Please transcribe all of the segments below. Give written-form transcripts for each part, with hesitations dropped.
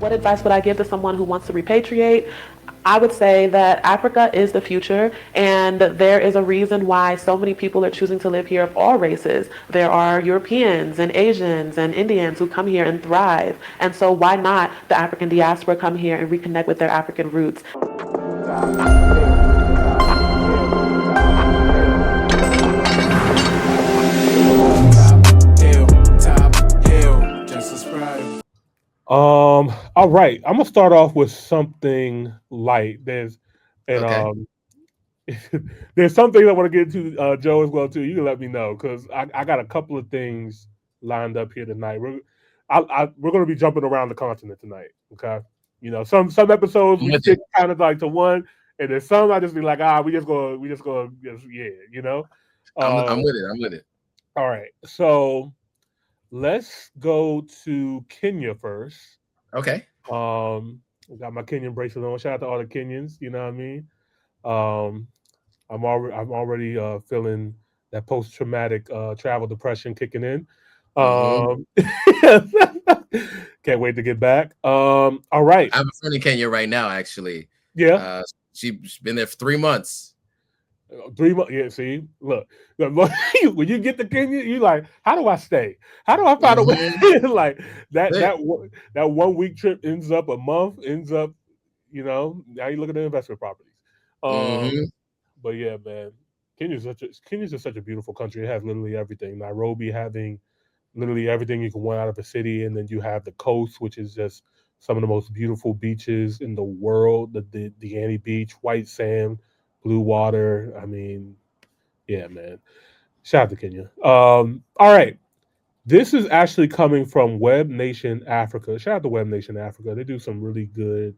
What advice would I give to someone who wants to repatriate? I would say that Africa is the future, and there is a reason why so many people are choosing to live here of all races. There are Europeans and Asians and Indians who come here and thrive. And so why not the African diaspora come here and reconnect with their African roots? All right. I'm gonna start off with something light. There's something I want to get to, Joe, as well too. You can let me know because I got a couple of things lined up here tonight. We're going to be jumping around the continent tonight. Okay, some episodes we stick kind of like to one, and then some I just be like, we just go, yeah. I'm with it. I'm with it. All right, so let's go to Kenya first. Okay. I got my Kenyan bracelet on. Shout out to all the Kenyans. You know what I mean? I'm already feeling that post-traumatic travel depression kicking in. Can't wait to get back. All right. I have a friend in Kenya right now, actually. Yeah. She's been there for 3 months. 3 months. Yeah, see, look, when you get to Kenya, you like, how do I stay? How do I find a way? Like that 1 week trip ends up a month, now you look at the investment properties. But yeah, man, Kenya's just such a beautiful country. It has literally everything. Nairobi having literally everything you can want out of a city, and then you have the coast, which is just some of the most beautiful beaches in the world. The Diani Beach, white sand, blue water. I mean, yeah, man. Shout out to Kenya. All right. This is actually coming from Webnation Africa. Shout out to Webnation Africa. They do some really good.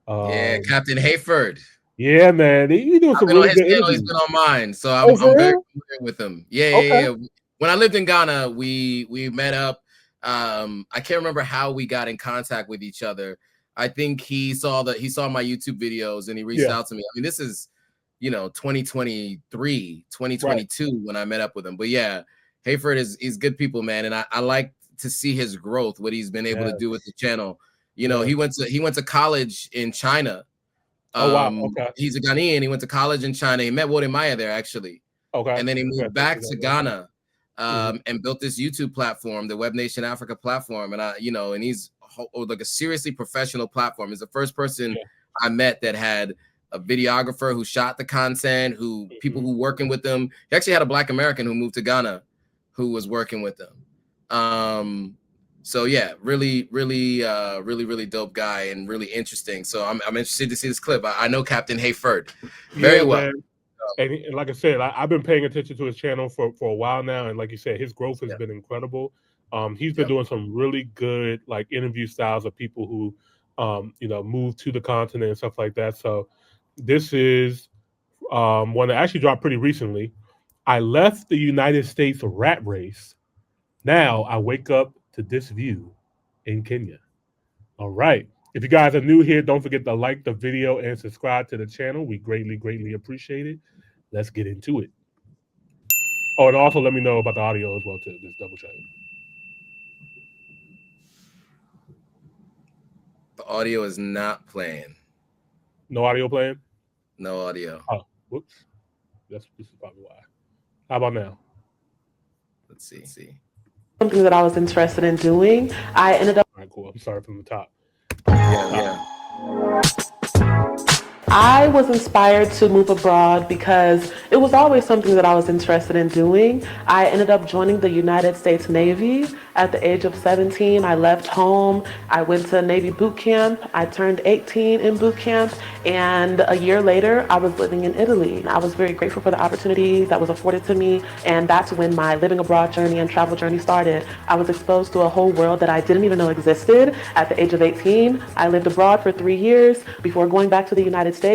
Captain Hayford. Yeah, man. He doing some really good interviews. He's been on mine, so I'm very familiar with him. Yeah. When I lived in Ghana, we met up. I can't remember how we got in contact with each other. I think he saw my YouTube videos and he reached out to me. I mean, this is 2023, 2022 when I met up with him. But yeah, Hayford is good people, man, and I like to see his growth, what he's been able to do with the channel. He went to college in China. Oh wow! Okay. He's a Ghanaian. He went to college in China. He met Woden Maya there, actually. Okay. And then he moved back to Ghana and built this YouTube platform, the Webnation Africa platform. And and he's like a seriously professional platform. He's the first person I met that had a videographer who shot the content, people who working with them. He actually had a Black American who moved to Ghana who was working with them. So yeah, really dope guy and really interesting. So I'm interested to see this clip. I know Captain Hayford very well. Man. And like I said, I've been paying attention to his channel for a while now, and like you said, his growth has been incredible. He's been doing some really good like interview styles of people who moved to the continent and stuff like that. So this is one that actually dropped pretty recently. I left the United States rat race. Now I wake up to this view in Kenya. All right. If you guys are new here, don't forget to like the video and subscribe to the channel. We greatly appreciate it. Let's get into it. Oh, and also let me know about the audio as well, too. Just double check. The audio is not playing. No audio playing? No audio. Oh, whoops. This is probably why. How about now? Let's see. Something that I was interested in doing. I ended up. All right, cool. I'm sorry from the top. Yeah. I was inspired to move abroad because it was always something that I was interested in doing. I ended up joining the United States Navy at the age of 17. I left home. I went to Navy boot camp. I turned 18 in boot camp. And a year later, I was living in Italy. I was very grateful for the opportunity that was afforded to me. And that's when my living abroad journey and travel journey started. I was exposed to a whole world that I didn't even know existed at the age of 18. I lived abroad for 3 years before going back to the United States.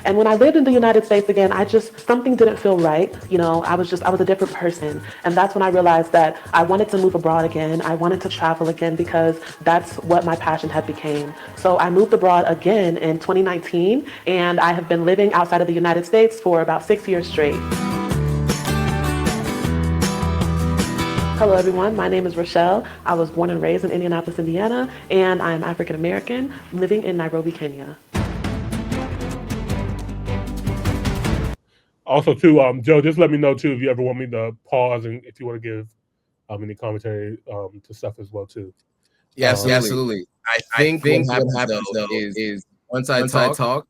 And when I lived in the United States again, something didn't feel right. I was a different person. And that's when I realized that I wanted to move abroad again. I wanted to travel again because that's what my passion had became. So I moved abroad again in 2019, and I have been living outside of the United States for about 6 years straight. Hello, everyone. My name is Rochelle. I was born and raised in Indianapolis, Indiana, and I am African American, living in Nairobi, Kenya. Also, too, Joe, just let me know too if you ever want me to pause and if you want to give any commentary to stuff as well too. Yeah, absolutely. I think what happens though is once I talk,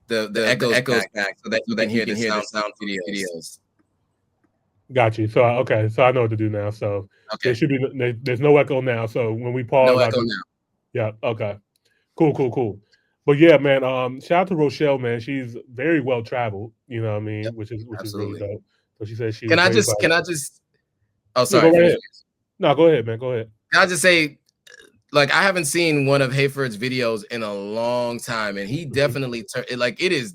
the echoes back so that you can hear the sound videos. Got you. So okay, so I know what to do now. So there should be there's no echo now. So when we pause, no echo now. Yeah. Okay. Cool. But yeah, man. Shout out to Rochelle, man. She's very well traveled. You know what I mean? Yep, Which is really dope. So she says she. Can I just? Oh, sorry. Yeah, go ahead. No, go ahead, man. Go ahead. Can I just say, like, I haven't seen one of Hayford's videos in a long time, and he definitely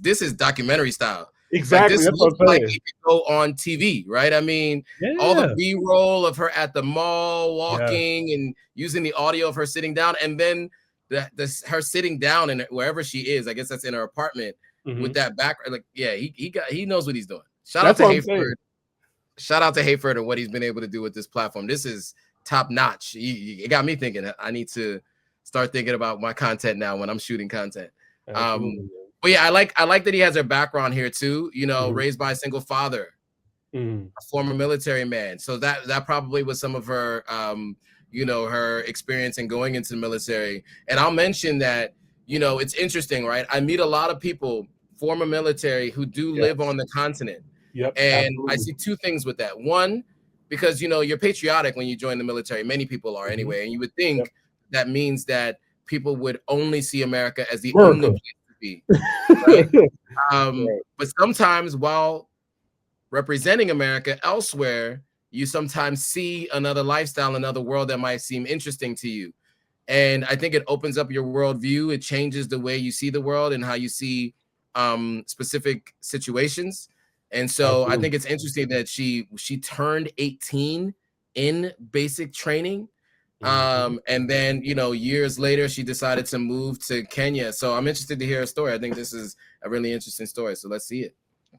this is documentary style. Exactly. Like, this looks like it could go on TV, right? I mean, all the B-roll of her at the mall walking and using the audio of her sitting down, and then her sitting down and wherever she is, I guess that's in her apartment with that background. Like, yeah, he knows what he's doing. Shout out to Hayford. Shout out to Hayford and what he's been able to do with this platform. This is top notch. It got me thinking I need to start thinking about my content now when I'm shooting content. But yeah, I like that he has her background here too. You know, raised by a single father, a former military man. So that probably was some of her, her experience in going into the military. And I'll mention that, it's interesting, right? I meet a lot of people, former military, who do live on the continent. Yep, and absolutely. I see two things with that. One, because you're patriotic when you join the military. Many people are anyway, and you would think that means that people would only see America as the only place to be. Right? But sometimes, while representing America elsewhere, you sometimes see another lifestyle, another world that might seem interesting to you. And I think it opens up your worldview. It changes the way you see the world and how you see specific situations. And so I think it's interesting that she turned 18 in basic training. And then, years later, she decided to move to Kenya. So I'm interested to hear her story. I think this is a really interesting story. So let's see it.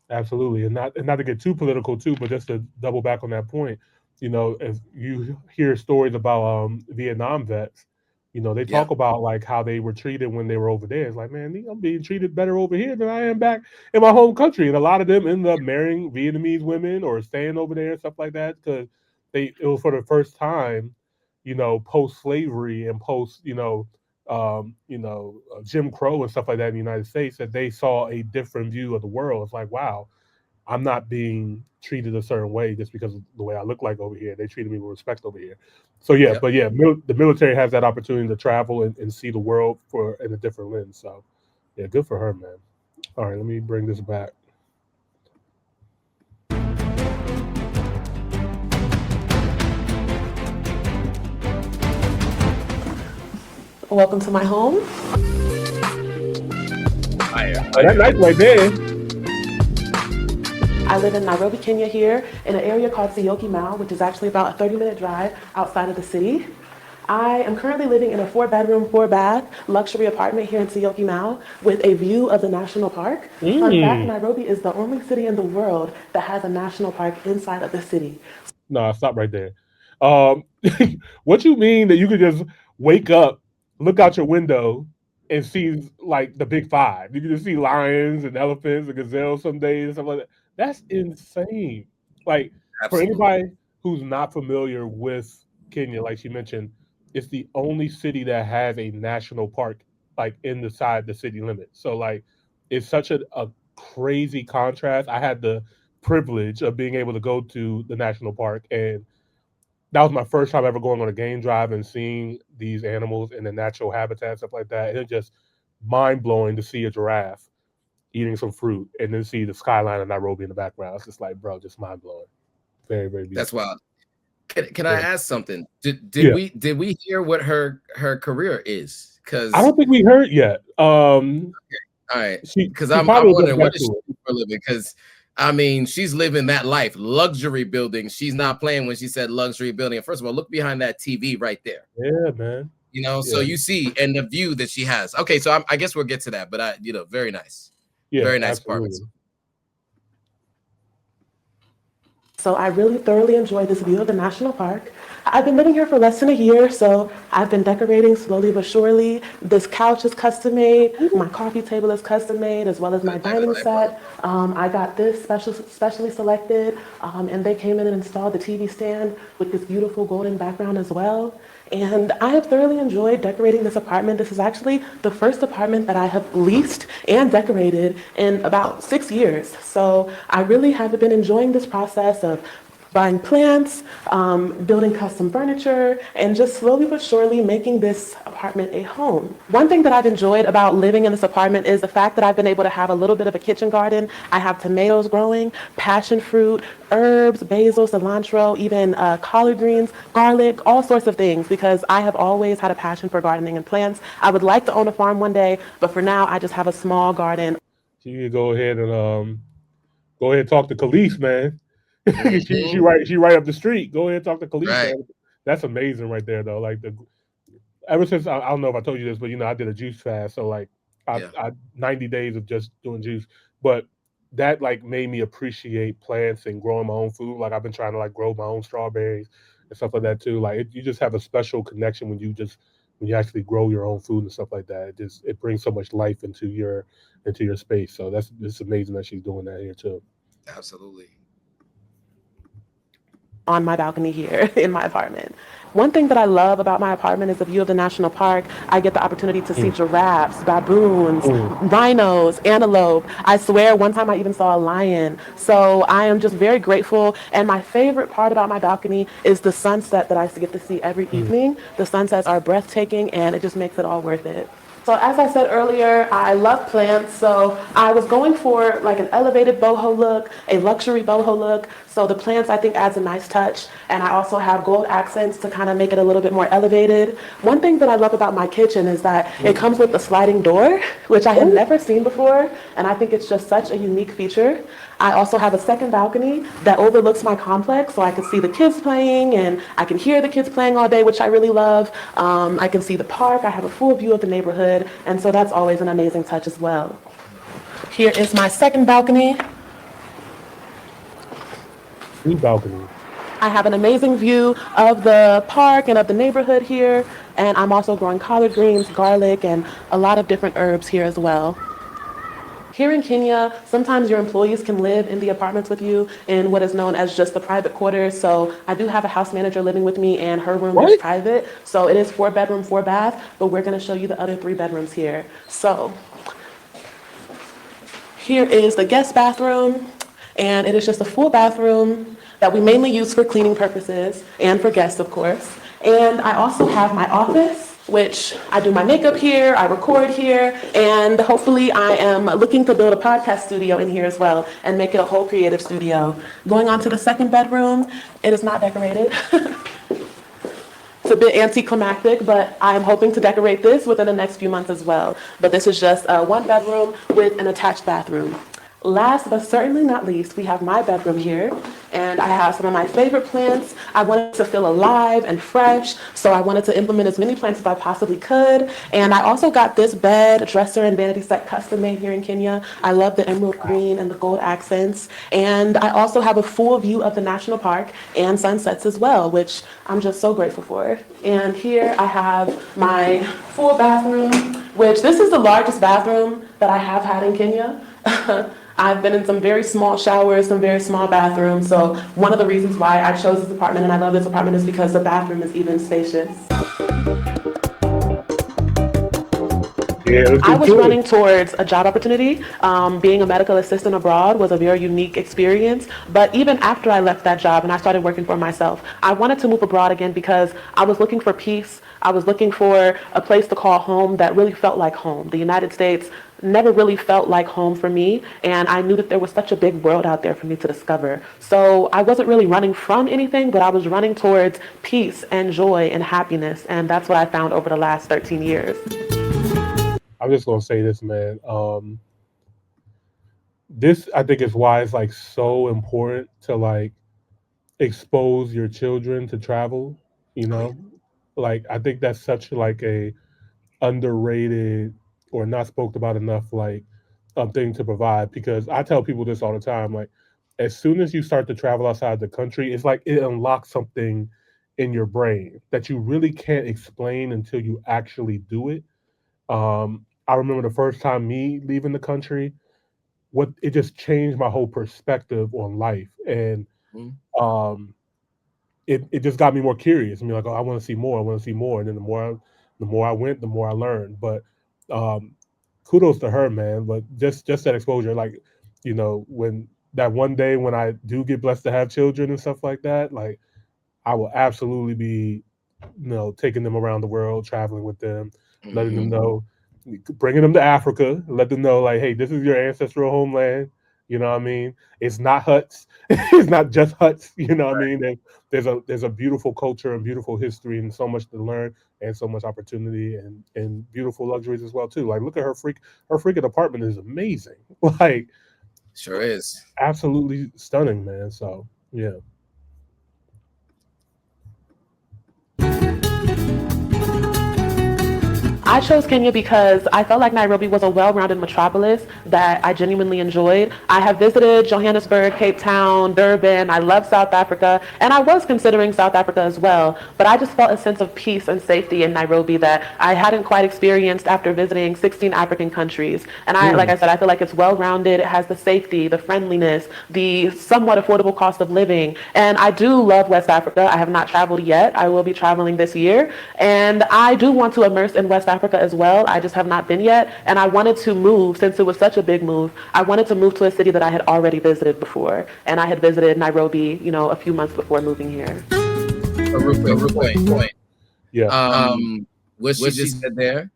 Absolutely. And not to get too political too, but just to double back on that point, if you hear stories about Vietnam vets, they talk about like how they were treated when they were over there. It's like, man, I'm being treated better over here than I am back in my home country. And a lot of them end up marrying Vietnamese women or staying over there and stuff like that because it was for the first time, post slavery and post, Jim Crow and stuff like that in the United States, that they saw a different view of the world. It's like, wow, I'm not being treated a certain way just because of the way I look like over here. They treated me with respect over here. So the military has that opportunity to travel and see the world in a different lens. So yeah, good for her, man. All right, let me bring this back. Welcome to my home. That nice right there. I live in Nairobi, Kenya here, in an area called Siyoki Mall, which is actually about a 30-minute drive outside of the city. I am currently living in a 4-bedroom, 4-bath luxury apartment here in Siyoki Mall with a view of the national park. Fun fact, Nairobi is the only city in the world that has a national park inside of the city. No, stop right there. What you mean that you could just wake up, look out your window, and see like the big five? You can just see lions and elephants and gazelles some days and stuff like that. That's insane. Like, for anybody who's not familiar with Kenya, like she mentioned, it's the only city that has a national park like inside the city limits. So like, it's such a crazy contrast. I had the privilege of being able to go to the national park, and that was my first time ever going on a game drive and seeing these animals in the natural habitat, stuff like that. And it's just mind blowing to see a giraffe eating some fruit and then see the skyline of Nairobi in the background. It's just like, bro, just mind blowing. Very, very beautiful. That's wild. Can I ask something? Did we hear what her career is? Because I don't think we heard yet. Okay. All right. Because I'm wondering what is she doing for a living? Because I mean, she's living that life, luxury building. She's not playing when she said luxury building. And first of all, look behind that TV right there. Yeah, man. So you see, and the view that she has. Okay, so I guess we'll get to that, but very nice. Yeah, very nice apartment. So I really thoroughly enjoy this view of the national park. I've been living here for less than a year, so I've been decorating slowly but surely. This couch is custom made, my coffee table is custom made, as well as my Good life, dining life, bro. set. I got this specially selected, and they came in and installed the TV stand with this beautiful golden background as well. And I have thoroughly enjoyed decorating this apartment. This is actually the first apartment that I have leased and decorated in about 6 years. So I really have been enjoying this process of buying plants, building custom furniture, and just slowly but surely making this apartment a home. One thing that I've enjoyed about living in this apartment is the fact that I've been able to have a little bit of a kitchen garden. I have tomatoes growing, passion fruit, herbs, basil, cilantro, even collard greens, garlic, all sorts of things, because I have always had a passion for gardening and plants. I would like to own a farm one day, but for now I just have a small garden. So you can go ahead and talk to Khalees, man. Mhm. She right up the street. Go ahead and talk to Khalees, Right. man. That's amazing right there though. Like the ever since I don't know if I told you this, but I did a juice fast. So like Yeah. I 90 days of just doing juice. But that like made me appreciate plants and growing my own food. Like I've been trying to like grow my own strawberries and stuff like that too. Like you just have a special connection when you actually grow your own food and stuff like that. It brings so much life into your space. So it's amazing that she's doing that here too. Absolutely. On my balcony here in my apartment. One thing that I love about my apartment is the view of the national park. I get the opportunity to see Mm, giraffes, baboons, mm, rhinos, antelope. I swear one time I even saw a lion. So I am just very grateful. And my favorite part about my balcony is the sunset that I get to see every mm, evening. The sunsets are breathtaking and it just makes it all worth it. So as I said earlier, I love plants. So I was going for like an elevated boho look, a luxury boho look. So the plants I think adds a nice touch. And I also have gold accents to kind of make it a little bit more elevated. One thing that I love about my kitchen is that it mm. comes with a sliding door, which I had Oh, never seen before. And I think it's just such a unique feature. I also have a second balcony that overlooks my complex, so I can see the kids playing and I can hear the kids playing all day, which I really love. I can see the park. I have a full view of the neighborhood, and so that's always an amazing touch as well. Here is my second balcony. two balconies. I have an amazing view of the park and of the neighborhood here, and I'm also growing collard greens, garlic, and a lot of different herbs here as well. Here in Kenya, sometimes your employees can live in the apartments with you in what is known as just the private quarters. So I do have a house manager living with me, and her room is What? private. So it is 4 bedroom, 4 bath, but we're going to show you the other 3 bedrooms here. So here is the guest bathroom, and it is just a full bathroom that we mainly use for cleaning purposes and for guests, of course. And I also have my office, which I do my makeup here, I record here, and hopefully I am looking to build a podcast studio in here as well and make it a whole creative studio. Going on to the second bedroom, it is not decorated. It's a bit anticlimactic, but I'm hoping to decorate this within the next few months as well. But this is just a 1 bedroom with an attached bathroom. Last but certainly not least, we have my bedroom here, and I have some of my favorite plants. I wanted to feel alive and fresh, so I wanted to implement as many plants as I possibly could. And I also got this bed, dresser, and vanity set custom made here in Kenya. I love the emerald green and the gold accents. And I also have a full view of the national park and sunsets as well, which I'm just so grateful for. And here I have my full bathroom, which this is the largest bathroom that I have had in Kenya. I've been in some very small showers, some very small bathrooms. So one of the reasons why I chose this apartment and I love this apartment is because the bathroom is even spacious. Yeah, let's I get was to it. running towards a job opportunity. Being a medical assistant abroad was a very unique experience. But even after I left that job and I started working for myself, I wanted to move abroad again because I was looking for peace. I was looking for a place to call home that really felt like home. The United States never really felt like home for me, and I knew that there was such a big world out there for me to discover. So I wasn't really running from anything, but I was running towards peace and joy and happiness, and that's what I found over the last 13 years. I'm just gonna say this, man. This I think is why it's like so important to like expose your children to travel. You Oh yeah. know, like I think that's such like a underrated or not spoke about enough like thing to provide because I tell people this all the time. Like as soon as you start to travel outside the country, it's like it unlocks something in your brain that you really can't explain until you actually do it. I remember the first time me leaving the country, what it just changed my whole perspective on life, and Mhm. um, it just got me more curious. I mean, like, oh, I want to see more. I want to see more. And then the more I went, the more I learned. But um, kudos to her, man. But just that exposure, like, when that one day when I do get blessed to have children and stuff like that, like, I will absolutely be, taking them around the world, traveling with them, letting them Mhm. know, bringing them to Africa, let them know, like, hey, this is your ancestral homeland. You know what I mean? It's not huts. It's not just huts. You know what I mean? There's a beautiful culture and beautiful history and so much to learn and so much opportunity and beautiful luxuries as well too. Like, look at her freaking apartment is amazing. Like, Sure is. absolutely stunning, man. So yeah. I chose Kenya because I felt like Nairobi was a well-rounded metropolis that I genuinely enjoyed. I have visited Johannesburg, Cape Town, Durban. I love South Africa, and I was considering South Africa as well. But I just felt a sense of peace and safety in Nairobi that I hadn't quite experienced after visiting 16 African countries. And like I said, I feel like it's well-rounded. It has the safety, the friendliness, the somewhat affordable cost of living. And I do love West Africa. I have not traveled yet. I will be traveling this year. And I do want to immerse in West Africa as well. I just have not been yet. And I wanted to move, since it was such a big move, I wanted to move to a city that I had already visited before. And I had visited Nairobi, a few months before moving here. A real quick point. Yeah. What she just said there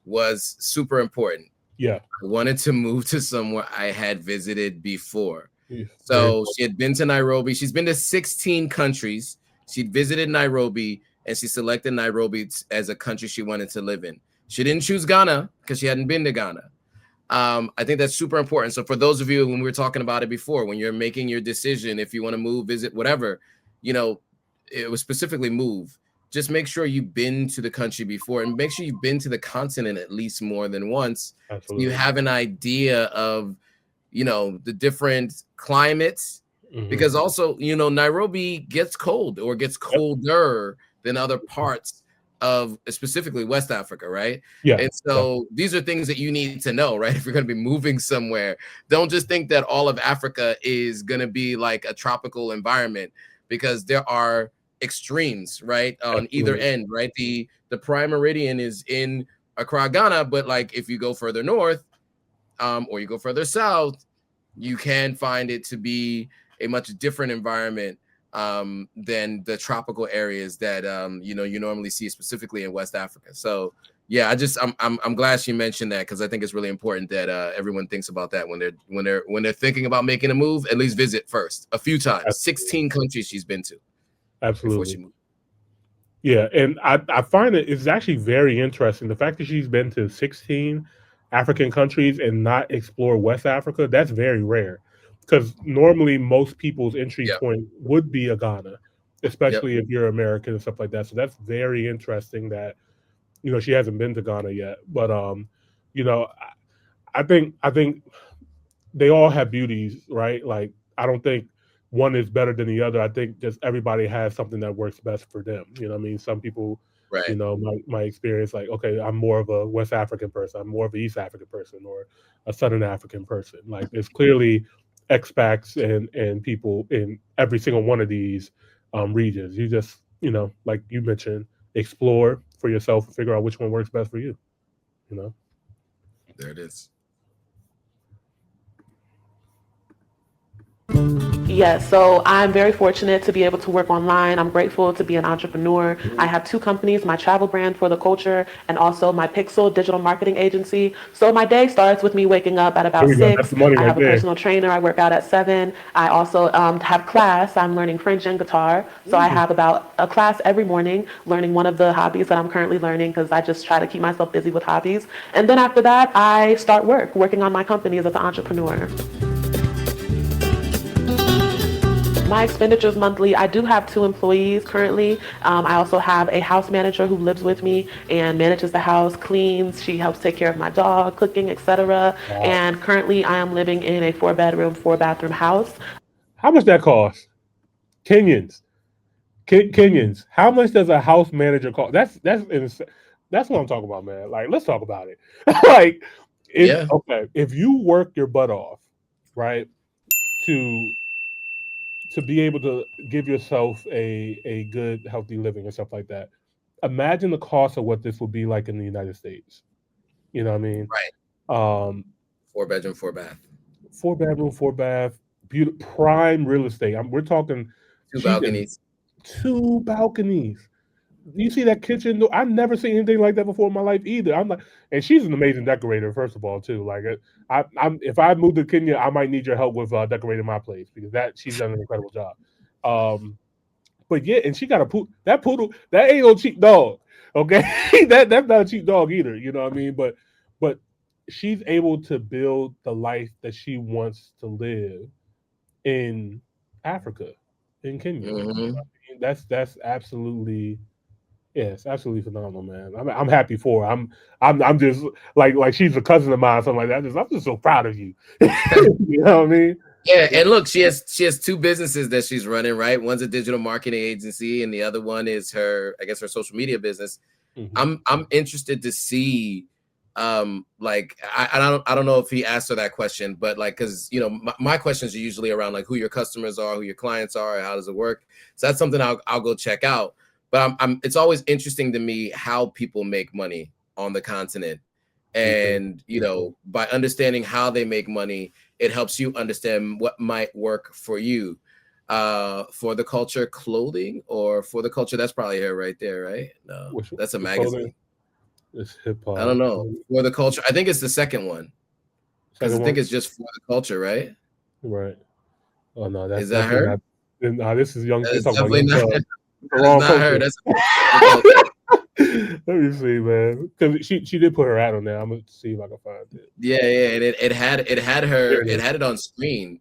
was super important. Yeah. I wanted to move to somewhere I had visited before. Yeah. So she had been to Nairobi. She's been to 16 countries. She'd visited Nairobi, and she selected Nairobi as a country she wanted to live in. She didn't choose Ghana because she hadn't been to Ghana. I think that's super important. So for those of you, when we were talking about it before, when you're making your decision, if you want to move, visit, whatever, it was specifically move. Just make sure you've been to the country before, and make sure you've been to the continent at least more than once. Absolutely. So you have an idea of, the different climates, because also, Nairobi gets cold or gets colder than other parts of specifically West Africa, right? Yeah. And so these are things that you need to know, right? If you're going to be moving somewhere, don't just think that all of Africa is going to be like a tropical environment, because there are extremes, right? On either end, right? The prime meridian is in Accra, Ghana, but like if you go further north, or you go further south, you can find it to be a much different environment than the tropical areas that you normally see, specifically in West Africa. So yeah, I'm glad she mentioned that, because I think it's really important that everyone thinks about that when they're thinking about making a move. At least visit first a few times. Absolutely. 16 countries she's been to. Absolutely. Before she moved. Yeah, and I find it's actually very interesting. The fact that she's been to 16 African countries and not explore West Africa, that's very rare. Because normally most people's entry point would be a Ghana, especially if you're American and stuff like that. So that's very interesting that, she hasn't been to Ghana yet. But I think they all have beauties, right? Like, I don't think one is better than the other. I think just everybody has something that works best for them. You know what I mean? Some people, right, might experience like, okay, I'm more of a West African person, I'm more of an East African person, or a Southern African person. Like, there's clearly expats and people in every single one of these regions. You just, like you mentioned, explore for yourself and figure out which one works best for you. There it is. Yes, so I'm very fortunate to be able to work online. I'm grateful to be an entrepreneur. I have two companies, my travel brand For the Culture and also my Pixel digital marketing agency. So my day starts with me waking up at about 6. I have a personal trainer. I work out at 7. I also have class. I'm learning French and guitar. So I have about a class every morning learning one of the hobbies that I'm currently learning, because I just try to keep myself busy with hobbies. And then after that, I start working on my companies as an entrepreneur. My expenditures monthly, I do have 2 employees currently. I also have a house manager who lives with me and manages the house, cleans. She helps take care of my dog, cooking, etc. Wow. And currently I am living in a 4-bedroom, 4-bathroom house. How much that cost? Kenyans. Kenyans, how much does a house manager cost? That's what I'm talking about, man. Like, let's talk about it. Like, Yeah. if you work your butt off, right, to be able to give yourself a good healthy living and stuff like that, imagine the cost of what this would be like in the United States. You know what I mean? Right. Um, 4 bedroom, 4 bath, 4 bedroom, 4 bath, prime real estate. We're talking. two She's in balconies. 2 balconies. You see that kitchen? I've never seen anything like that before in my life either. I'm like, and she's an amazing decorator, first of all, too. Like, I'm if I move to Kenya, I might need your help with decorating my place because she's done an incredible job. Um, but yeah, and she got a that poodle that ain't no cheap dog. Okay, that's not a cheap dog either. You know what I mean? But she's able to build the life that she wants to live in Africa, in Kenya. Hmm. That's absolutely, yeah, it's absolutely phenomenal, man. I'm happy for her. I'm just like she's a cousin of mine, something like that. I'm just so proud of you. You know what I mean? Yeah, and look, she has two businesses that she's running, right? One's a digital marketing agency, and the other one is her, I guess, her social media business. Mm-hmm. I'm interested to see, like I don't know if he asked her that question, but like, because my questions are usually around like who your customers are, who your clients are, how does it work. So that's something I'll go check out. But it's always interesting to me how people make money on the continent, Me too. and by understanding how they make money, it helps you understand what might work for you. For the culture clothing, or for the culture, that's probably her right there, right? No, Which that's a the clothing magazine. is hip I hop. don't know. For the culture, I think it's the second one, because Second I think one, it's just for the culture, right? right? Oh no, that's Is that definitely her? not. Nah, this is young. You're It's talking about definitely Young not. Thug. The That's wrong not her. culture. That's the culture. Let me see, man. Because she did put her ad on there. I'm gonna see if I can find it. Yeah, yeah. And it had her. Here it It is. had it on screen.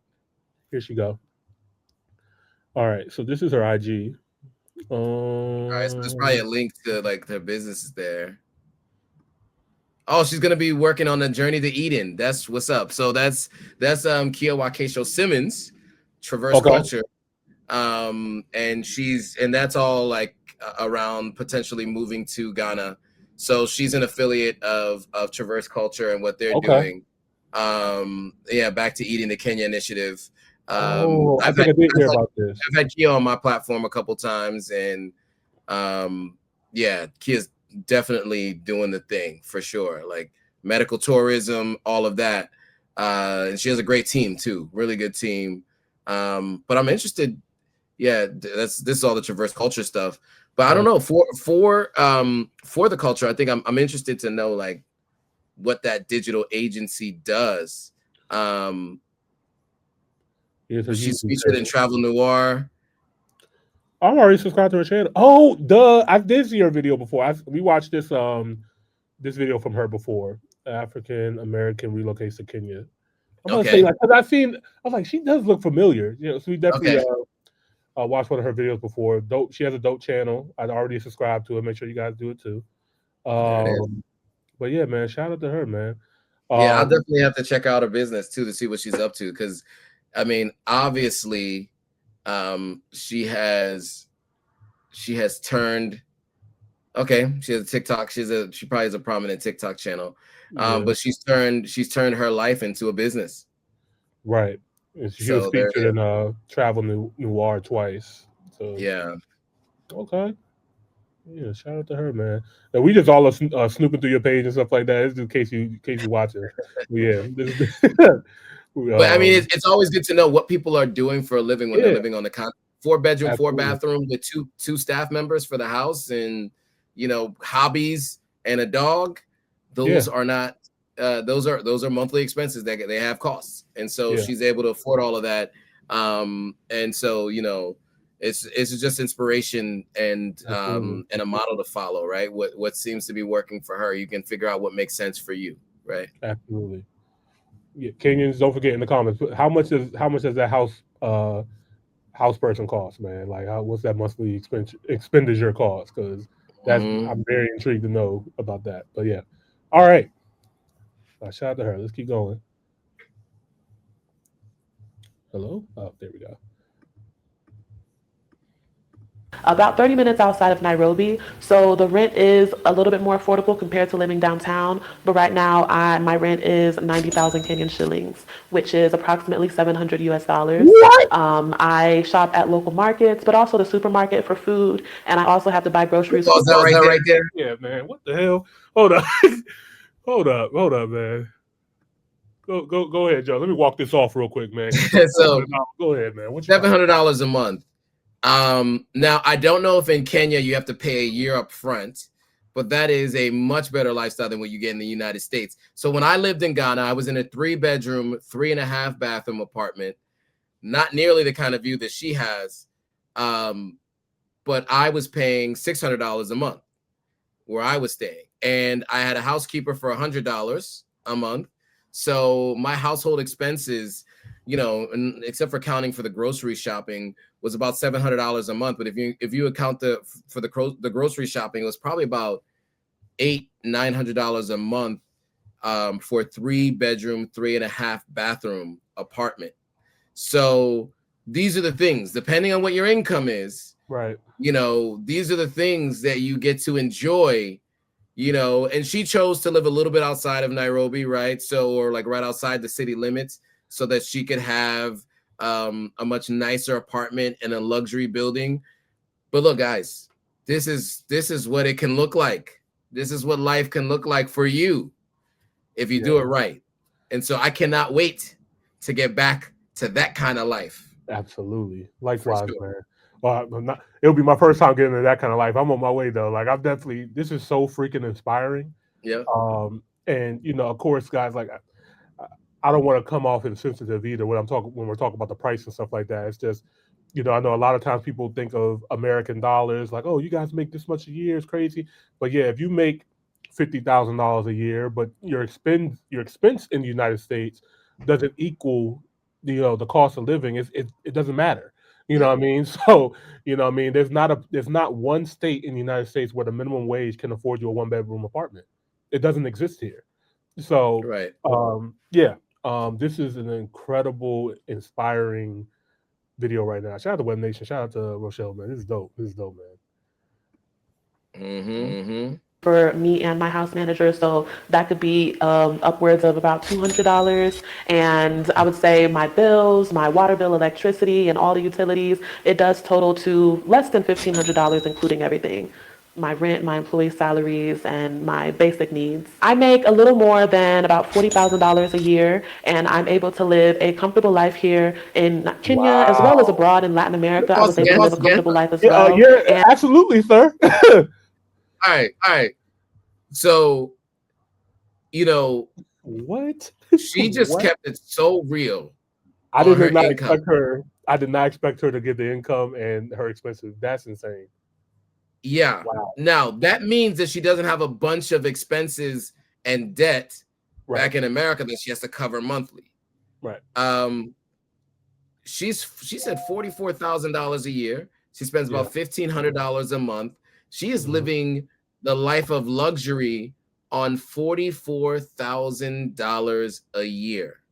Here she go. All right, so this is her IG. All right, so there's probably a link to like their businesses there. Oh, she's gonna be working on the Journey to Eden. That's what's up. So that's Kia Wakesho Simmons, Traverse Okay. Culture. And that's all like around potentially moving to Ghana. So she's an affiliate of Traverse Culture and what they're Okay. doing. Yeah, back to Eating the Kenya initiative. Oh, I I've think had I did I've hear had, about this. I've had Kia on my platform a couple times, and yeah, Kia's definitely doing the thing for sure. Like medical tourism, all of that. And she has a great team too, really good team. But I'm interested. Yeah, this is all the Traverse Culture stuff. But I don't Right. know, for the culture, I think I'm interested to know like what that digital agency does. Here's her She's YouTube featured in channel. Travel Noir. I'm already subscribed to her channel. Oh, duh! I did see her video before. We watched this video from her before. African American relocates to Kenya. I'm gonna say Okay, like because I was like she does look familiar. So we definitely okay. watched one of her videos before. Dope. She has a dope channel. I'd already subscribed to it. Make sure you guys do it too. There it is. Um, but yeah, man, shout out to her, man. Yeah, I'll Um, definitely have to check out her business too to see what she's up to. Because, I mean, obviously, she has turned. Okay, she has a TikTok. She probably has a prominent TikTok channel. yeah, But she's turned her life into a business. right. And she was So there featured it is. in Travel Noir twice. So Yeah. okay. Yeah, shout out to her, man. And we just all are snooping through your page and stuff like that. It's just in case you watching. But yeah, But I mean, um, it's always good to know what people are doing for a living when they're yeah, living on the continent. 4 bedroom, four absolutely. bathroom with two staff members for the house, and hobbies and a dog. Yeah, Those are not. Those are monthly expenses that they have costs, and so yeah, she's able to afford all of that. And so it's just inspiration absolutely, and a model to follow, right? What seems to be working for her, you can figure out what makes sense for you, right? absolutely. Yeah, Kenyans, don't forget in the comments how much does that house person cost, man? Like, what's that monthly expenditure cost? Because Mhm. I'm very intrigued to know about that. But yeah, all right. Shout out to her. Let's keep going. Hello. Oh, there we go. about 30 minutes outside of Nairobi. So the rent is a little bit more affordable compared to living downtown. But right now, my rent is 90,000 Kenyan shillings, which is approximately 700 US dollars. What? I shop at local markets, but also the supermarket for food. And I also have to buy groceries for Pause that right there. Yeah, man. What the hell? Hold up. Hold up, man. Go ahead, Joe. Let me walk this off real quick, man. So go ahead, man. What $700 a month. Now I don't know if in Kenya you have to pay a year up front, but that is a much better lifestyle than what you get in the United States. So when I lived in Ghana, I was in a 3-bedroom, 3.5 bathroom apartment, not nearly the kind of view that she has. But I was paying $600 a month where I was staying, and I had a housekeeper for $100 a month. So my household expenses, except for counting for the grocery shopping, was about $700 a month. But if you account for the grocery shopping, it was probably about $900 a month for a 3-bedroom, 3.5 bathroom apartment. So these are the things, depending on what your income is, right? These are the things that you get to enjoy. And she chose to live a little bit outside of Nairobi, right? So, or like right outside the city limits, so that she could have a much nicer apartment in a luxury building. But look, guys, this is what it can look like. This is what life can look like for you if you do it right. And so I cannot wait to get back to that kind of life. Absolutely. Likewise, man. Well, it'll be my first time getting into that kind of life. I'm on my way though. Like this is so freaking inspiring. Yeah. And of course, guys, like I don't want to come off insensitive either when we're talking about the price and stuff like that. It's just, I know a lot of times people think of American dollars like, oh, you guys make this much a year, it's crazy. But yeah, if you make $50,000 a year, but your expense in the United States doesn't equal the cost of living, it doesn't matter. You know what I mean? So, there's not one state in the United States where the minimum wage can afford you a 1-bedroom apartment. It doesn't exist here. So, right. This is an incredible, inspiring video right now. Shout out to Web Nation. Shout out to Rochelle, man. This is dope, man. For me and my house manager, so that could be upwards of about $200. And I would say my bills, my water bill, electricity, and all the utilities, it does total to less than $1,500, including everything. My rent, my employee salaries, and my basic needs. I make a little more than about $40,000 a year, and I'm able to live a comfortable life here in Kenya as well as abroad in Latin America. I was able to live a comfortable life as well. Yeah, absolutely, sir. All right. So, what? She just kept it so real. I did not expect her to get the income and her expenses. That's insane. Yeah. Wow. Now that means that she doesn't have a bunch of expenses and debt back in America that she has to cover monthly. Right. She said $44,000 a year. She spends about $1,500 a month. She is living the life of luxury on $44,000 a year.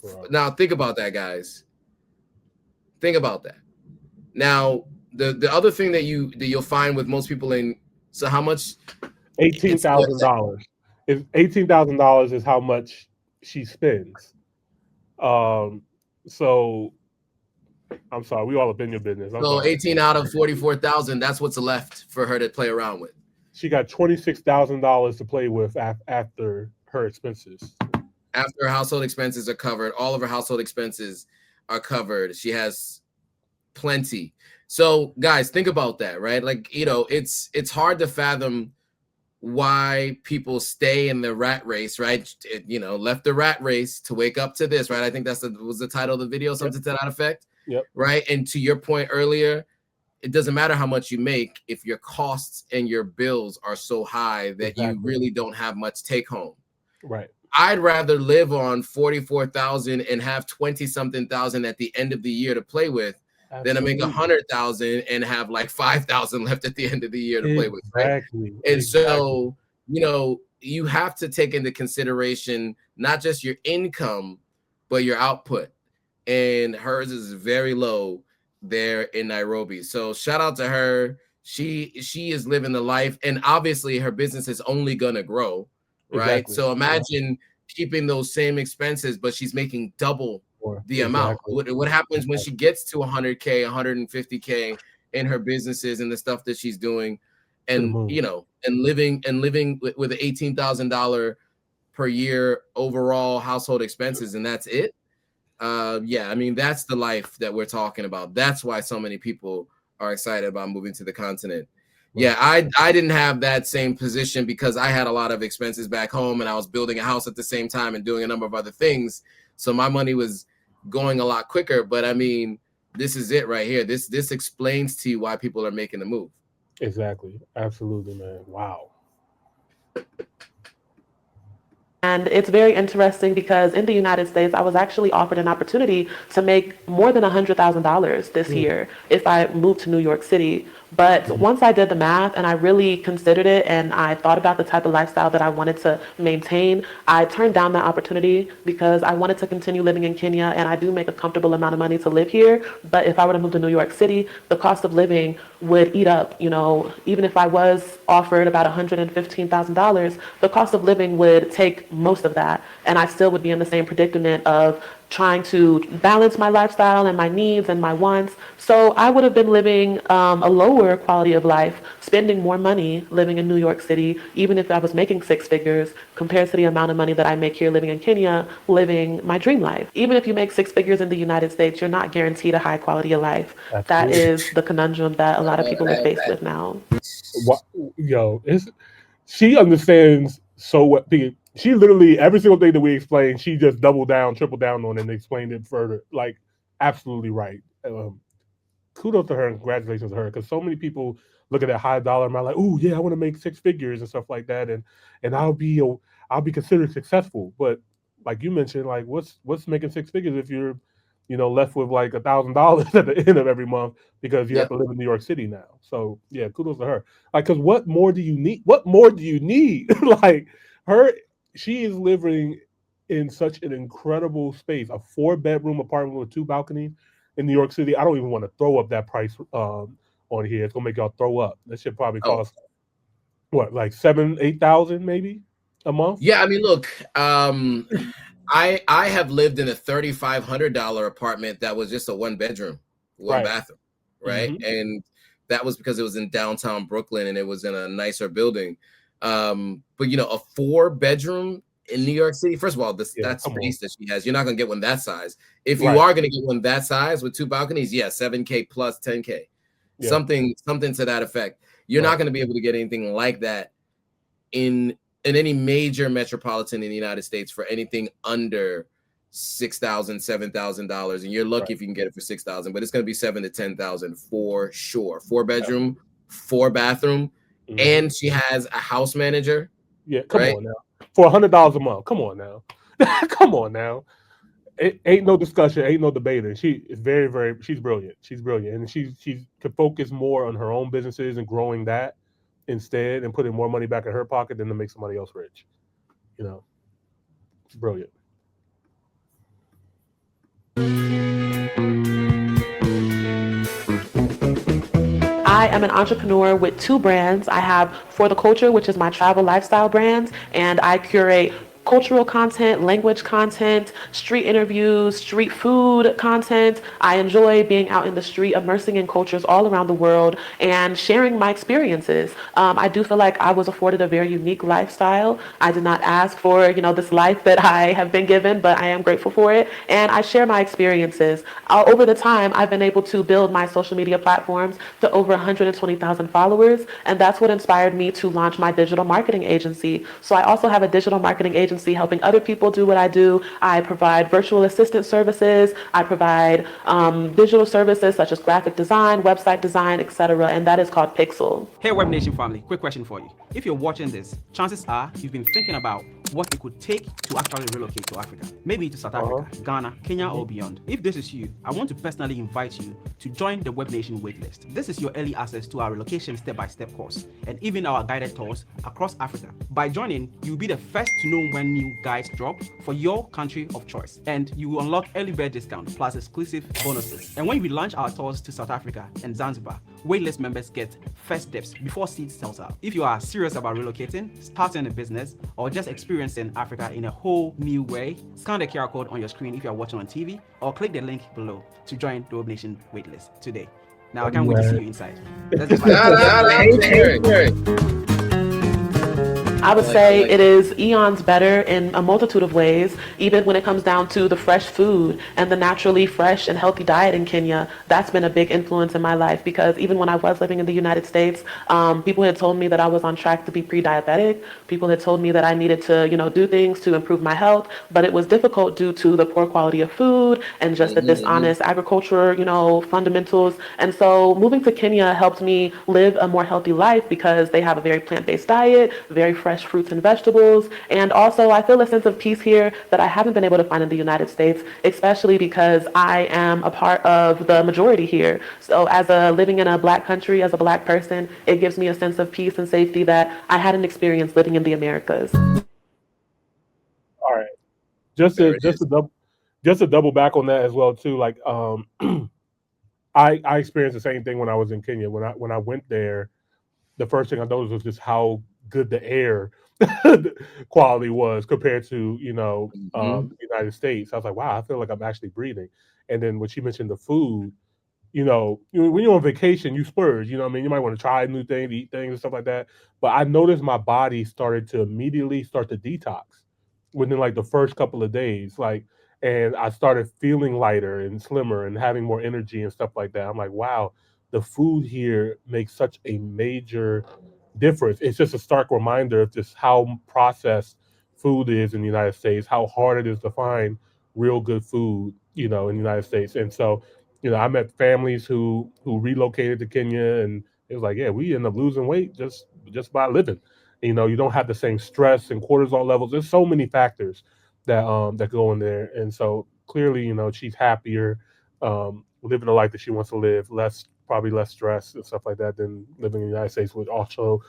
Right. Now think about that, guys. Think about that. Now, the other thing that you'll find with most people so how much? $18,000. If $18,000 is how much she spends. So I'm sorry, we all up in your business. So 18 out of 44,000, that's what's left for her to play around with. She got $26,000 to play with after her expenses. After her household expenses are covered, all of her household expenses are covered. She has plenty. So guys, think about that, right? Like, it's hard to fathom why people stay in the rat race, right? Left the rat race to wake up to this, right? I think was the title of the video, something to that effect. Yep. Right. And to your point earlier, it doesn't matter how much you make if your costs and your bills are so high that you really don't have much take home. Right. I'd rather live on 44,000 and have 20-something thousand at the end of the year to play with than to make 100,000 and have like 5,000 left at the end of the year to play with. Right. And so, you have to take into consideration not just your income, but your output. And hers is very low there in Nairobi. So shout out to her. She is living the life, and obviously her business is only gonna grow, right? Exactly. So imagine keeping those same expenses, but she's making double the amount. What happens when she gets to 100K, 150K in her businesses and the stuff that she's doing, and and living with an $18,000 per year overall household expenses, and that's it. Yeah, I mean, that's the life that we're talking about. That's why so many people are excited about moving to the continent. Yeah, I didn't have that same position because I had a lot of expenses back home, and I was building a house at the same time and doing a number of other things. So my money was going a lot quicker. But I mean, this is it right here. This explains to you why people are making the move. Exactly. Absolutely, man. Wow. And it's very interesting because in the United States, I was actually offered an opportunity to make more than $100,000 this year if I moved to New York City. But once I did the math and I really considered it and I thought about the type of lifestyle that I wanted to maintain, I turned down that opportunity because I wanted to continue living in Kenya, and I do make a comfortable amount of money to live here. But if I were to move to New York City, the cost of living would eat up, even if I was offered about $115,000, the cost of living would take most of that. And I still would be in the same predicament of trying to balance my lifestyle and my needs and my wants. So I would have been living a lower quality of life, spending more money living in New York City, even if I was making six figures, compared to the amount of money that I make here living in Kenya, living my dream life. Even if you make six figures in the United States, you're not guaranteed a high quality of life. Absolutely. That is the conundrum that a lot of people are faced with now. She understands so what. She literally, every single thing that we explained, she just doubled down, tripled down on, and explained it further. Like, absolutely right. Kudos to her and congratulations to her, because so many people look at that high dollar amount like, oh yeah, I want to make six figures and stuff like that, and I'll be considered successful. But like you mentioned, like what's making six figures if you're left with like $1,000 at the end of every month because you have to live in New York City now. So yeah, kudos to her. Like, because what more do you need? What more do you need? Like she is living in such an incredible space, a 4-bedroom apartment with 2 balconies in New York City. I don't even want to throw up that price on here. It's gonna make y'all throw up. That should probably cost what, like 7,000-8,000 maybe a month. Yeah, I mean, look, I have lived in a $3,500 apartment that was just a 1-bedroom, 1 bathroom, right? Mm-hmm. And that was because it was in downtown Brooklyn and it was in a nicer building. But a 4-bedroom in New York City, first of all, that space that she has, you're not gonna get one that size. If you are gonna get one that size with 2 balconies, $7K plus 10K, something to that effect. You're not gonna be able to get anything like that in any major metropolitan in the United States for anything under $6,000, $7,000, and you're lucky if you can get it for $6,000. But it's gonna be $7,000 to $10,000 for sure. 4-bedroom, 4-bathroom. Mm-hmm. And she has a house manager. Yeah, come on now. For $100 a month. Come on now. Come on now. It ain't no discussion, ain't no debating. She is very, very, she's brilliant. She's brilliant. And she could focus more on her own businesses and growing that instead and putting more money back in her pocket than to make somebody else rich. It's brilliant. I am an entrepreneur with 2 brands. I have For the Culture, which is my travel lifestyle brand, and I curate cultural content, language content, street interviews, street food content. I enjoy being out in the street, immersing in cultures all around the world and sharing my experiences. I do feel like I was afforded a very unique lifestyle. I did not ask for, this life that I have been given, but I am grateful for it. And I share my experiences. Over the time, I've been able to build my social media platforms to over 120,000 followers. And that's what inspired me to launch my digital marketing agency. So I also have a digital marketing agency helping other people do what I do. I provide virtual assistant services. I provide digital services such as graphic design, website design, etc. And that is called Pixel. Hey, Webnation family, quick question for you. If you're watching this, chances are you've been thinking about what it could take to actually relocate to Africa, maybe to South Africa, Ghana, Kenya, or beyond. If this is you, I want to personally invite you to join the Webnation waitlist. This is your early access to our relocation step-by-step course and even our guided tours across Africa. By joining, you'll be the first to know when when new guides drop for your country of choice. And you will unlock early bird discount plus exclusive bonuses. And when we launch our tours to South Africa and Zanzibar, waitlist members get first dips before seats sells out. If you are serious about relocating, starting a business, or just experiencing Africa in a whole new way, scan the QR code on your screen if you are watching on TV, or click the link below to join the Webnation waitlist today. Now I can't wait to see you inside. Let's get started. I would say it is eons better in a multitude of ways, even when it comes down to the fresh food and the naturally fresh and healthy diet in Kenya. That's been a big influence in my life, because even when I was living in the United States, people had told me that I was on track to be pre-diabetic. People had told me that I needed to, do things to improve my health, but it was difficult due to the poor quality of food and just the dishonest agriculture, fundamentals. And so moving to Kenya helped me live a more healthy life, because they have a very plant-based diet, very fresh fruits and vegetables. And also I feel a sense of peace here that I haven't been able to find in the United States, especially because I am a part of the majority here. So as living in a Black country, as a Black person, it gives me a sense of peace and safety that I hadn't experienced living in the Americas. All right. Just to double back on that as well too. Like I experienced the same thing when I was in Kenya. When I went there, the first thing I noticed was just how good the air quality was compared to the United States. I was like, wow, I feel like I'm actually breathing. And then when she mentioned the food, when you're on vacation, you splurge. You know what I mean? You might want to try new things, eat things and stuff like that. But I noticed my body started to immediately start to detox within like the first couple of days. And I started feeling lighter and slimmer and having more energy and stuff like that. I'm like, wow, the food here makes such a major difference. It's just a stark reminder of just how processed food is in the United States, how hard it is to find real good food, in the United States. And so, I met families who relocated to Kenya, and it was like, yeah, we end up losing weight just by living. You don't have the same stress and cortisol levels. There's so many factors that go in there. And so clearly, she's happier, living the life that she wants to live, probably less stress and stuff like that than living in the United States, which also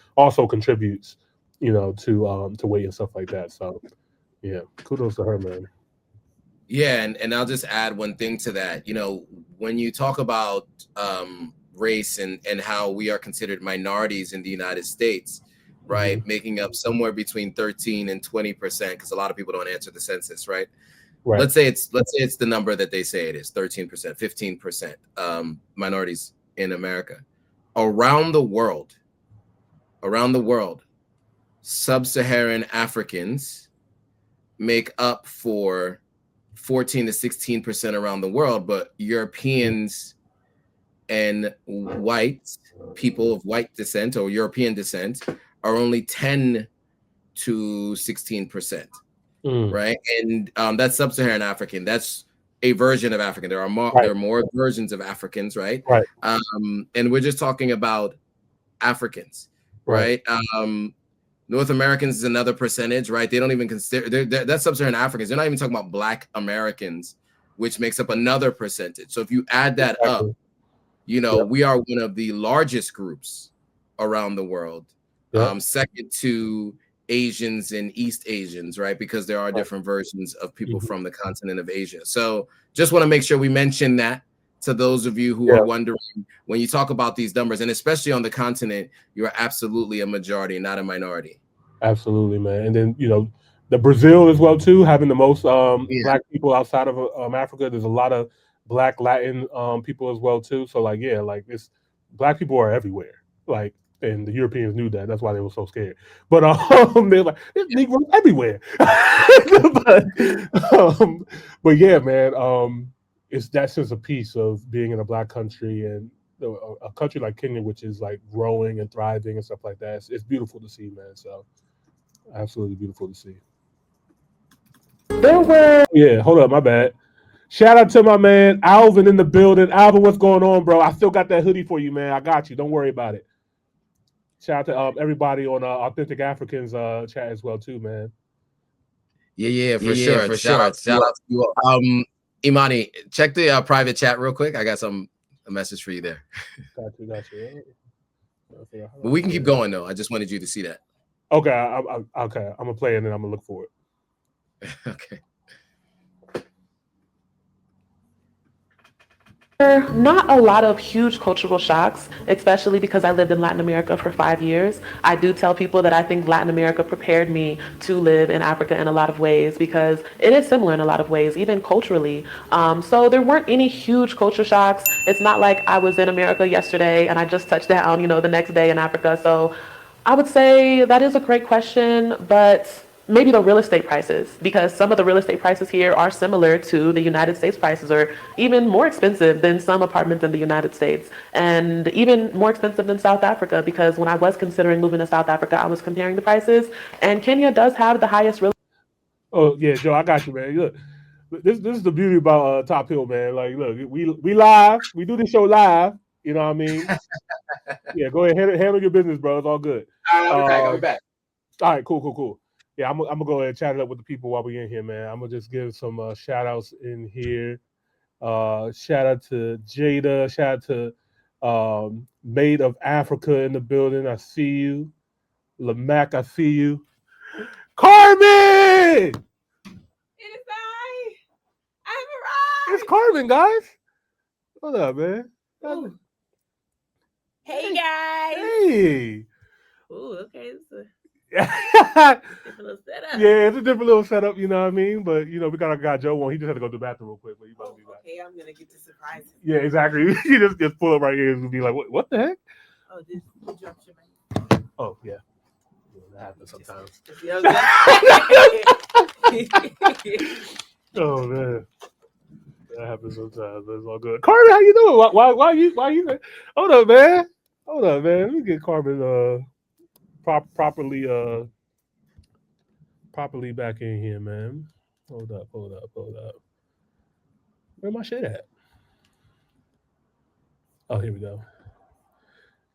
contributes, to weight and stuff like that. So yeah, kudos to her, man. Yeah, and I'll just add one thing to that. When you talk about race and how we are considered minorities in the United States, right, making up somewhere between 13 and 20%, because a lot of people don't answer the census, right? Let's say it's the number that they say it is, 13%, 15% minorities in America. Around the world, sub-Saharan Africans make up for 14 to 16% around the world, but Europeans and white people of white descent or European descent are only 10 to 16%, right? And that's sub-Saharan African. That's a version of African. There are more versions of Africans, right? Right. And we're just talking about Africans, right? North Americans is another percentage, right? They don't even consider that's sub-Saharan Africans. They're not even talking about Black Americans, which makes up another percentage. So if you add that up, we are one of the largest groups around the world, second to Asians and East Asians, right? Because there are different versions of people from the continent of Asia. So just want to make sure we mention that to those of you who are wondering, when you talk about these numbers, and especially on the continent, you're absolutely a majority, not a minority. Absolutely, man. And then, the Brazil as well too, having the most Black people outside of Africa. There's a lot of Black Latin people as well too. So this Black people are everywhere. And the Europeans knew that. That's why they were so scared. But they're like, there's Negroes everywhere. but yeah, man, it's that sense of peace of being in a Black country and a country like Kenya, which is like growing and thriving and stuff like that. It's beautiful to see, man. So absolutely beautiful to see. Yeah, hold up, my bad. Shout out to my man Alvin in the building. Alvin, what's going on, bro? I still got that hoodie for you, man. I got you. Don't worry about it. Shout out to everybody on Authentic Africans chat as well too, man. Yeah, for sure. Shout out to you all. Imani, check the private chat real quick. I got a message for you there. Got you. But we can keep going though. I just wanted you to see that. Okay, I'm gonna play it and then I'm gonna look for it. Okay. Not a lot of huge cultural shocks, especially because I lived in Latin America for 5 years. I do tell people that I think Latin America prepared me to live in Africa in a lot of ways because it is similar in a lot of ways, even culturally. So there weren't any huge culture shocks. It's not like I was in America yesterday and I just touched down, the next day in Africa. So I would say that is a great question, but maybe the real estate prices, because some of the real estate prices here are similar to the United States prices, or even more expensive than some apartments in the United States, and even more expensive than South Africa, because when I was considering moving to South Africa, I was comparing the prices, and Kenya does have the highest real. Oh yeah, Joe, I got you, man. Look, this is the beauty about Top Hill, man. Like, look, we live, we do this show live. You know what I mean? Yeah, go ahead, handle your business, bro. It's all good. I'll be back. I'll be back. All right, cool. Yeah, I'm gonna go ahead and chat it up with the people while we're in here, man. I'm gonna just give some shout outs in here. Shout out to Jada, shout out to Maid of Africa in the building. I see you. Lamac, I see you. Carmen! It is I. I've arrived. It's Carmen, guys. What up, man? Ooh. Hey guys. Hey. Ooh, okay. It's a Yeah, different little setup. it's a different little setup, you know what I mean? But we got our guy Joe on. He just had to go to the bathroom real quick, but he about to be back. Okay, I'm gonna get to surprise him. Yeah, exactly. You just pull up right here and be like, what the heck? Oh, this you dropped your mic. Oh yeah. That happens sometimes. Oh man. That happens sometimes. That's all good. Carmen, how you doing? Why you Hold up, man. Let me get Carmen properly back in here, man. Hold up. Where my shit at? Oh, here we go.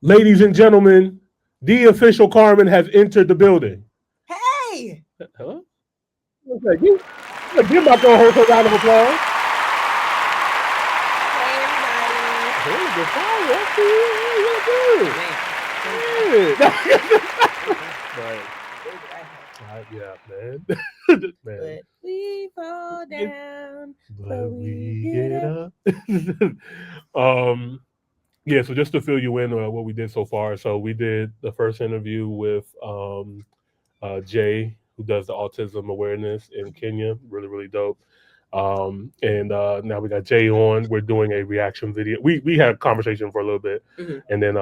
Ladies and gentlemen, the official Carmen has entered the building. Hey! Hello? What's that? Give my co-host a round of applause. Hey, good fire. That's good. Yeah, man. But we fall down, but we get up. Yeah, so just to fill you in on what we did so far. So we did the first interview with Jay, who does the autism awareness in Kenya. Really, really dope. And now we got Jay on. We're doing a reaction video. We had a conversation for a little bit, and then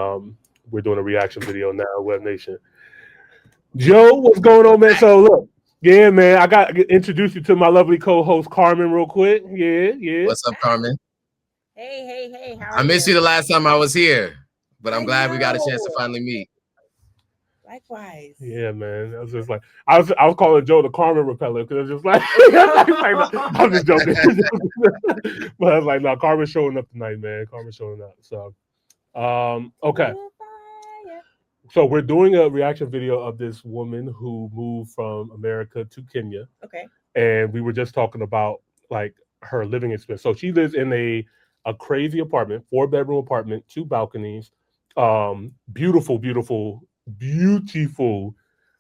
we're doing a reaction video now, Webnation. Joe, what's going on, man? So look, yeah, man, I got to introduce you to my lovely co-host Carmen real quick. Yeah. What's up, Carmen? Hey. How are I missed you the last time I was here, but I'm glad we got a chance to finally meet. Likewise. Yeah, man. I was just like, I was calling Joe the Carmen repeller because it's just like, I'm just joking. But I was like, no, Carmen's showing up tonight, man. Carmen's showing up. So, okay. So we're doing a reaction video of this woman who moved from America to Kenya. Okay. And we were just talking about like her living expense. So she lives in a crazy apartment, 4-bedroom apartment, 2 balconies, beautiful.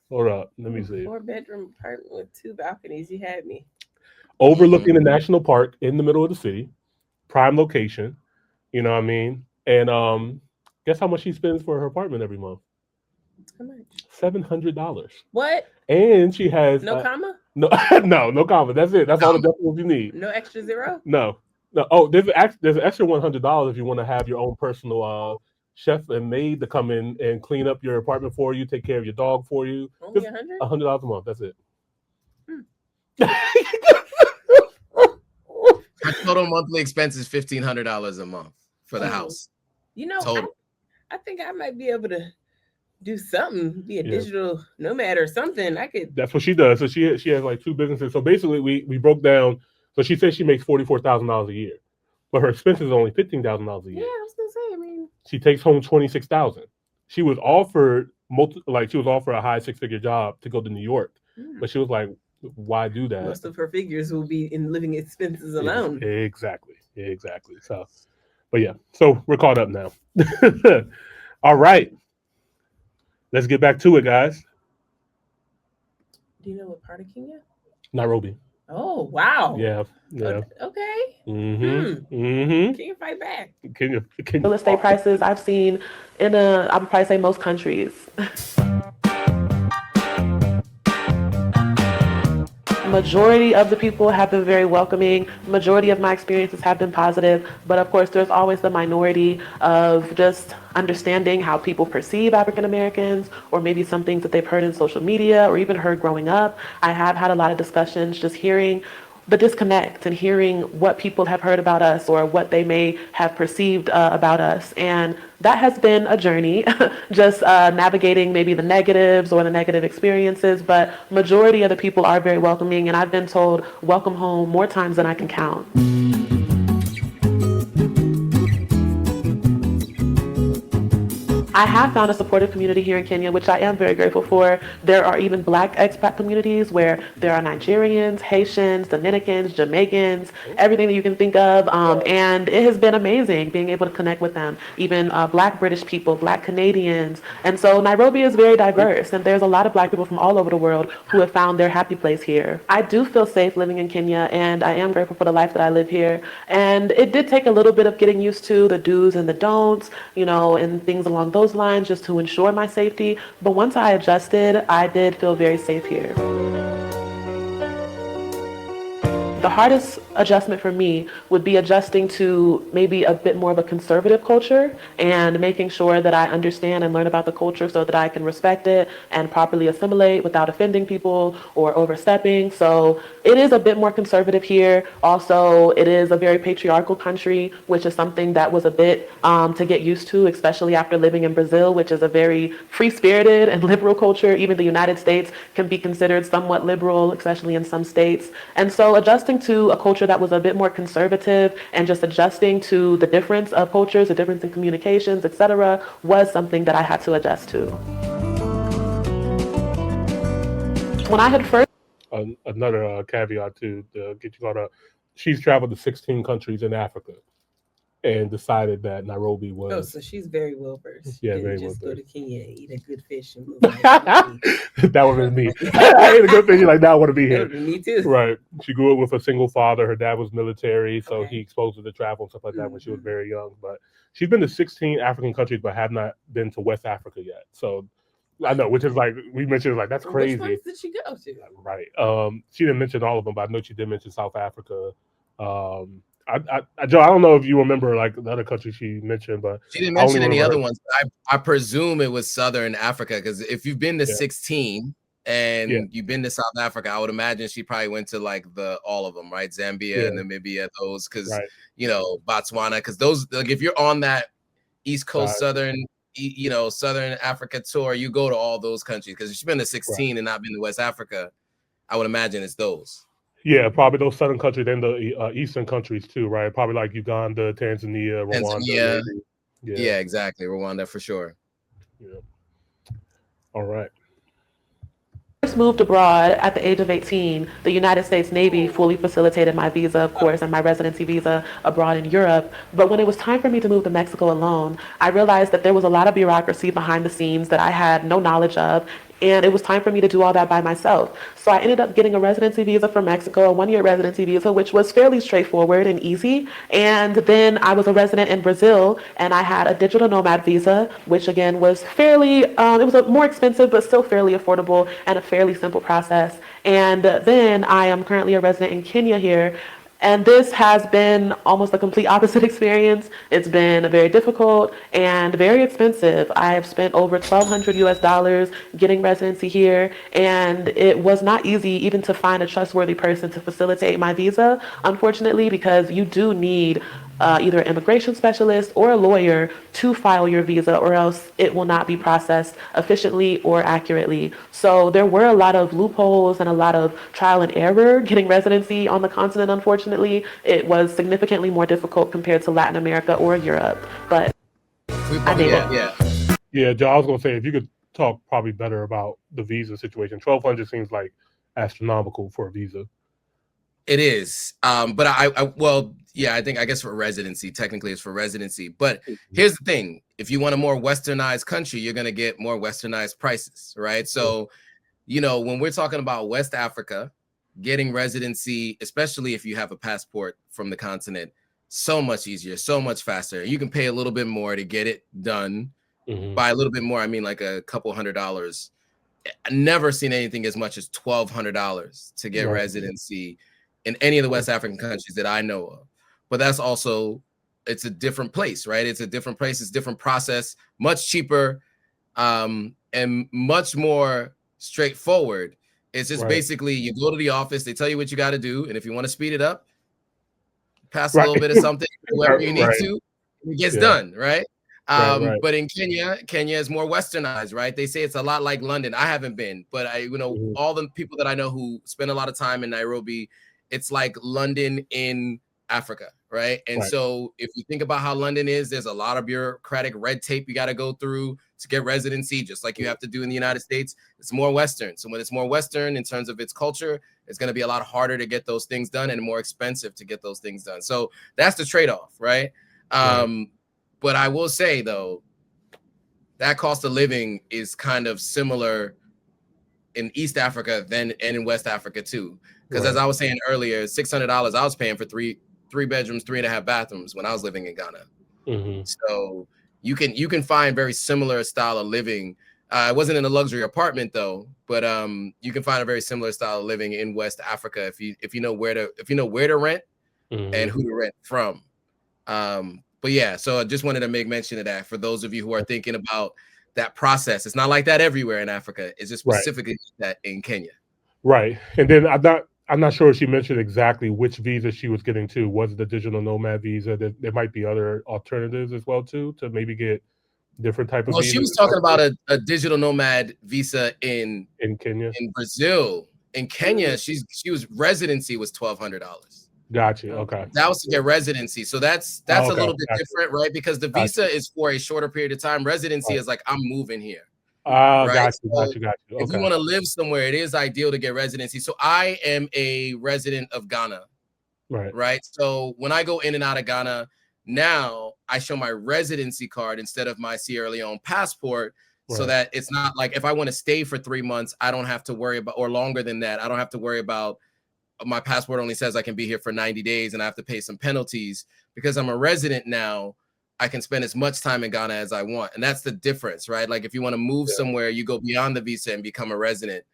Hold up, let me see. 4-bedroom apartment with 2 balconies. You had me. Overlooking the national park in the middle of the city, prime location. You know what I mean? And guess how much she spends for her apartment every month? How much? $700. What? And she has no comma? No comma. That's it. That's all the decimals you need. No extra zero? No. Oh, there's an extra $100 if you want to have your own personal chef and maid to come in and clean up your apartment for you, take care of your dog for you. Only $100 a month. That's it. My total monthly expense is $1,500 a month for the house. Total. I think I might be able to do something, be a digital nomad or something. I could. That's what she does. So she has like 2 businesses. So basically, we broke down. So she says she makes $44,000 a year, but her expenses are only $15,000 a year. Yeah, I was gonna say. I mean, she takes home $26,000. She was offered a high 6-figure job to go to New York, but she was like, "Why do that?" Most of her figures will be in living expenses alone. Exactly. So, but yeah, so we're caught up now. All right. Let's get back to it, guys. Do you know what part of Kenya? Nairobi. Oh, wow. Yeah. Yeah. Okay. Mm-hmm. Can you fight back? Can you Real estate prices I've seen I would probably say most countries. Majority of the people have been very welcoming. Majority of my experiences have been positive, but of course there's always the minority of just understanding how people perceive African Americans, or maybe some things that they've heard in social media or even heard growing up. I have had a lot of discussions just hearing the disconnect and hearing what people have heard about us or what they may have perceived about us. And that has been a journey, just navigating maybe the negatives or the negative experiences. But majority of the people are very welcoming, and I've been told welcome home more times than I can count. I have found a supportive community here in Kenya, which I am very grateful for. There are even Black expat communities where there are Nigerians, Haitians, Dominicans, Jamaicans, everything that you can think of. And it has been amazing being able to connect with them, even Black British people, Black Canadians. And so Nairobi is very diverse, and there's a lot of Black people from all over the world who have found their happy place here. I do feel safe living in Kenya, and I am grateful for the life that I live here. And it did take a little bit of getting used to the do's and the don'ts, and things along those lines just to ensure my safety. But once I adjusted, I did feel very safe here. The hardest adjustment for me would be adjusting to maybe a bit more of a conservative culture and making sure that I understand and learn about the culture so that I can respect it and properly assimilate without offending people or overstepping. So it is a bit more conservative here. Also, it is a very patriarchal country, which is something that was a bit to get used to, especially after living in Brazil, which is a very free-spirited and liberal culture. Even the United States can be considered somewhat liberal, especially in some states. And so adjusting to a culture that was a bit more conservative and just adjusting to the difference of cultures, the difference in communications, etc., was something that I had to adjust to. When I had first another caveat to get you caught up, she's traveled to 16 countries in Africa and decided that Nairobi was. Oh, so she's very well versed. Yeah, Didn't very just well go to versed. Kenya and eat a good fish and move back. That would have been me. I ate a good fish. Like, now I want to be here. Me too. Right. She grew up with a single father. Her dad was military, so Okay. he exposed her to travel and stuff like that when she was very young. But she's been to 16 African countries, but have not been to West Africa yet. So I know, which is like we mentioned, like that's crazy. Which ones did she go to? Right. She didn't mention all of them, but I know she did mention South Africa. Joe, I don't know if you remember like the other countries she mentioned, but she didn't mention any other ones. I presume it was Southern Africa, because if you've been to 16 and you've been to South Africa, I would imagine she probably went to like all of them, right? Zambia, Namibia, those, because Botswana, because those, like if you're on that East Coast Southern Africa tour, you go to all those countries. Because if she's been to 16 and not been to West Africa, I would imagine it's those. Yeah, probably those southern countries and the eastern countries too, right? Probably like Uganda, Tanzania, Rwanda. Yeah, exactly. Rwanda for sure. Yeah. All right. First moved abroad at the age of 18, the United States Navy fully facilitated my visa, of course, and my residency visa abroad in Europe. But when it was time for me to move to Mexico alone, I realized that there was a lot of bureaucracy behind the scenes that I had no knowledge of. And it was time for me to do all that by myself. So I ended up getting a residency visa for Mexico, a one-year residency visa, which was fairly straightforward and easy. And then I was a resident in Brazil, and I had a digital nomad visa, which again was fairly, it was more expensive, but still fairly affordable and a fairly simple process. And then I am currently a resident in Kenya here. And this has been almost a complete opposite experience. It's been very difficult and very expensive. I have spent over $1,200 US getting residency here, and it was not easy even to find a trustworthy person to facilitate my visa, unfortunately, because you do need either an immigration specialist or a lawyer to file your visa, or else it will not be processed efficiently or accurately. So there were a lot of loopholes and a lot of trial and error getting residency on the continent. Unfortunately, it was significantly more difficult compared to Latin America or Europe. But I made it. Yeah, Joe, I was gonna say, if you could talk probably better about the visa situation. 1,200 seems like astronomical for a visa. It is, but I guess for residency, technically it's for residency. But here's the thing: if you want a more westernized country, you're gonna get more westernized prices, right? So, when we're talking about West Africa, getting residency, especially if you have a passport from the continent, so much easier, so much faster. You can pay a little bit more to get it done. By a little bit more, I mean like a couple $100. I've never seen anything as much as $1,200 to get residency in any of the West African countries that I know of. But that's also, it's a different place, right? It's a different place, it's a different process, much cheaper, and much more straightforward. It's just basically you go to the office, they tell you what you got to do, and if you want to speed it up, pass a little bit of something, whoever you need to, it gets done, right? But in Kenya is more westernized, right? They say it's a lot like London. I haven't been, but all the people that I know who spend a lot of time in Nairobi, it's like London in Africa, right? And so if you think about how London is, there's a lot of bureaucratic red tape you got to go through to get residency, just like you have to do in the United States. It's more Western. So when it's more Western in terms of its culture, it's going to be a lot harder to get those things done and more expensive to get those things done. So that's the trade-off, right? But I will say, though, that cost of living is kind of similar in East Africa and in West Africa, too. Because as I was saying earlier, $600 I was paying for three bedrooms, 3.5 bathrooms when I was living in Ghana. So you can find very similar style of living. I wasn't in a luxury apartment, though, but you can find a very similar style of living in West Africa if you know where to rent and who to rent from. But yeah, so I just wanted to make mention of that for those of you who are thinking about that process. It's not like that everywhere in Africa. It's just specifically that in Kenya. Right. And then I'm not sure if she mentioned exactly which visa she was getting to. Was it the digital nomad visa? There might be other alternatives as well too to maybe get different type of. Well, she was talking about a digital nomad visa in Kenya, in Brazil. In Kenya, she was residency was $1,200. Gotcha. Okay. That was to get residency. So that's a little bit different, right? Because the visa is for a shorter period of time. Residency is like, I'm moving here. Right? Gotcha. If you want to live somewhere, it is ideal to get residency. So I am a resident of Ghana. Right. So when I go in and out of Ghana, now I show my residency card instead of my Sierra Leone passport. So that it's not like if I want to stay for 3 months, I don't have to worry about, or longer than that, I don't have to worry about. My passport only says I can be here for 90 days and I have to pay some penalties. Because I'm a resident now, I can spend as much time in Ghana as I want. And that's the difference, right? Like if you want to move somewhere, you go beyond the visa and become a resident.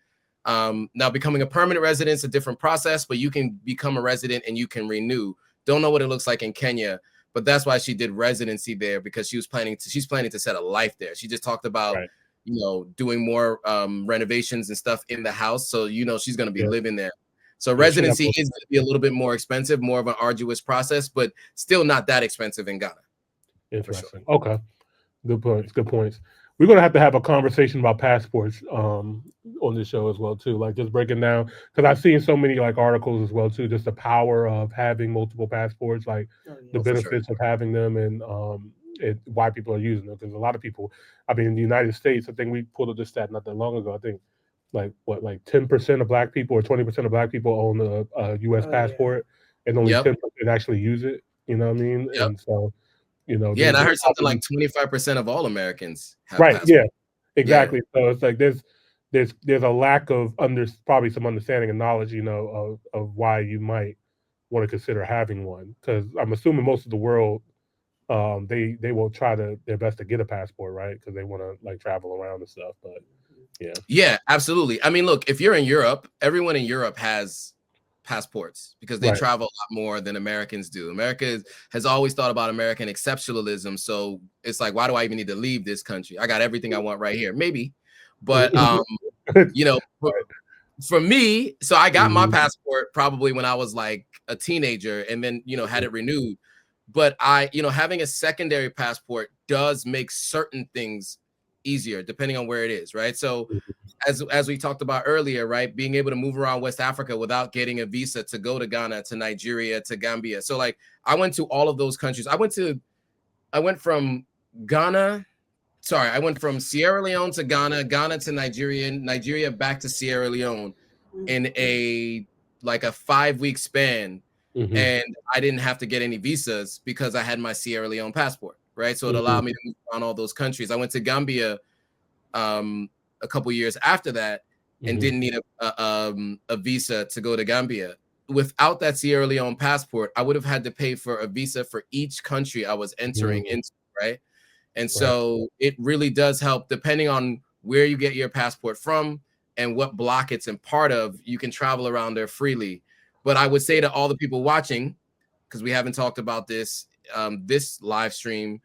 Now becoming a permanent resident is a different process, but you can become a resident and you can renew. Don't know what it looks like in Kenya, but that's why she did residency there, because she's planning to set a life there. She just talked about, doing more renovations and stuff in the house. So, she's going to be living there. So residency is going to be a little bit more expensive, more of an arduous process, but still not that expensive in Ghana. Interesting. Sure. Okay. Good points. Good points. We're going to have a conversation about passports on this show as well, too. Like just breaking down, because I've seen so many like articles as well, too, just the power of having multiple passports, like the benefits of having them and why people are using them. Because a lot of people, in the United States, I think we pulled up this stat not that long ago, I think, like 10% of Black people or 20% of Black people own a U.S. passport, and only 10% actually use it. You know what I mean? And so, and I heard something like 25% of all Americans have passports. Yeah, exactly. So it's like there's a lack of probably some understanding and knowledge, of why you might want to consider having one. Because I'm assuming most of the world, they will try their best to get a passport, right? Because they want to like travel around and stuff, but. Yeah, absolutely. Look, if you're in Europe, everyone in Europe has passports because they travel a lot more than Americans do. America has always thought about American exceptionalism. So it's like, why do I even need to leave this country? I got everything I want right here. Maybe. But, for me, so I got my passport probably when I was like a teenager and then, had it renewed. But having a secondary passport does make certain things easier depending on where it is, right? So as we talked about earlier, right, being able to move around West Africa without getting a visa to go to Ghana, to Nigeria, to Gambia. So like I went to all of those countries. I went from Sierra Leone to Ghana, Ghana to Nigeria, Nigeria back to Sierra Leone in a 5-week span. And I didn't have to get any visas because I had my Sierra Leone passport. Right. So it allowed me to move around all those countries. I went to Gambia a couple years after that. and didn't need a visa to go to Gambia. Without that Sierra Leone passport, I would have had to pay for a visa for each country I was entering into, right? And so it really does help, depending on where you get your passport from and what block it's in part of, you can travel around there freely. But I would say to all the people watching, because we haven't talked about this, this live stream,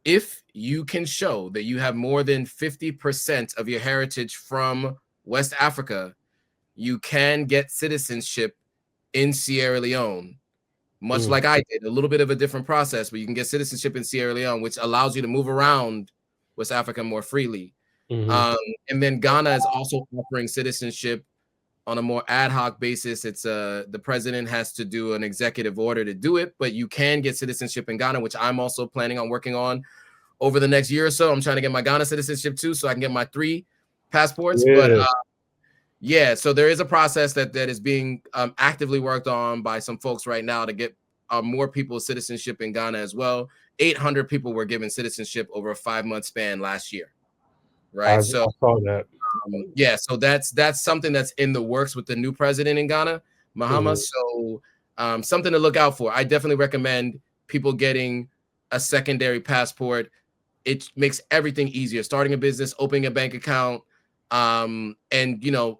if you can show that you have more than 50% of your heritage from West Africa, you can get citizenship in Sierra Leone, much like I did. A little bit of a different process, but you can get citizenship in Sierra Leone, which allows you to move around West Africa more freely. And then Ghana is also offering citizenship on a more ad hoc basis. It's the president has to do an executive order to do it, but you can get citizenship in Ghana, which I'm also planning on working on over the next year or so. I'm trying to get my Ghana citizenship too, so I can get my 3 passports. But yeah, so there is a process that is being actively worked on by some folks right now to get more people citizenship in Ghana as well. 800 people were given citizenship over a 5-month span last year, right? I saw that. Yeah, so that's something that's in the works with the new president in Ghana, Mahama. So something to look out for. I definitely recommend people getting a secondary passport. It makes everything easier. Starting a business, opening a bank account. And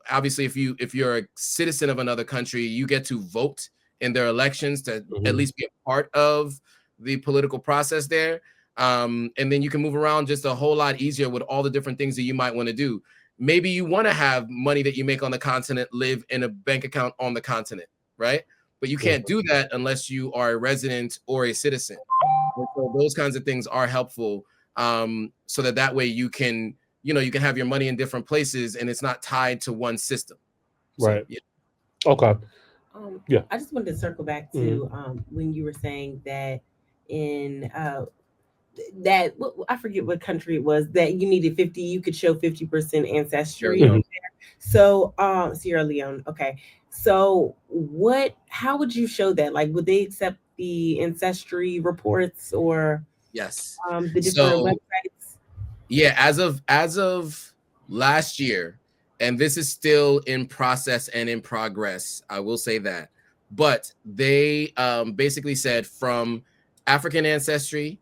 obviously if you're a citizen of another country, you get to vote in their elections to at least be a part of the political process there. And then you can move around just a whole lot easier with all the different things that you might want to do. Maybe you want to have money that you make on the continent live in a bank account on the continent, right? But you can't do that unless you are a resident or a citizen. And so those kinds of things are helpful, so that way you can you can have your money in different places and it's not tied to one system. Right. So, yeah. Okay. Yeah. I just wanted to circle back to when you were saying that in that I forget what country it was that you needed 50, you could show 50% ancestry. So Sierra Leone. Okay. So how would you show that? Like, would they accept the ancestry reports or the different websites? Yeah, as of last year, and this is still in process and in progress, I will say that. But they basically said from African Ancestry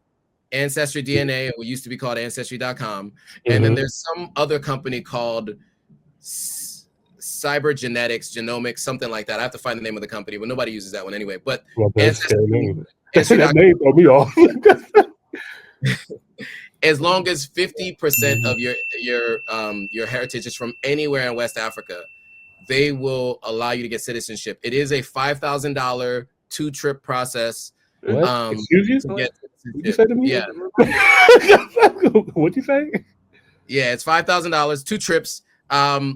DNA, what used to be called Ancestry.com, and then there's some other company called Cybergenetics, Genomics, something like that. I have to find the name of the company, but nobody uses that one anyway. But that name throw me off. As long as 50% of your heritage is from anywhere in West Africa, they will allow you to get citizenship. It is a $5,000 2-trip process. What? Excuse you? What you say to me? Yeah. What'd you say? Yeah, it's $5,000, 2 trips.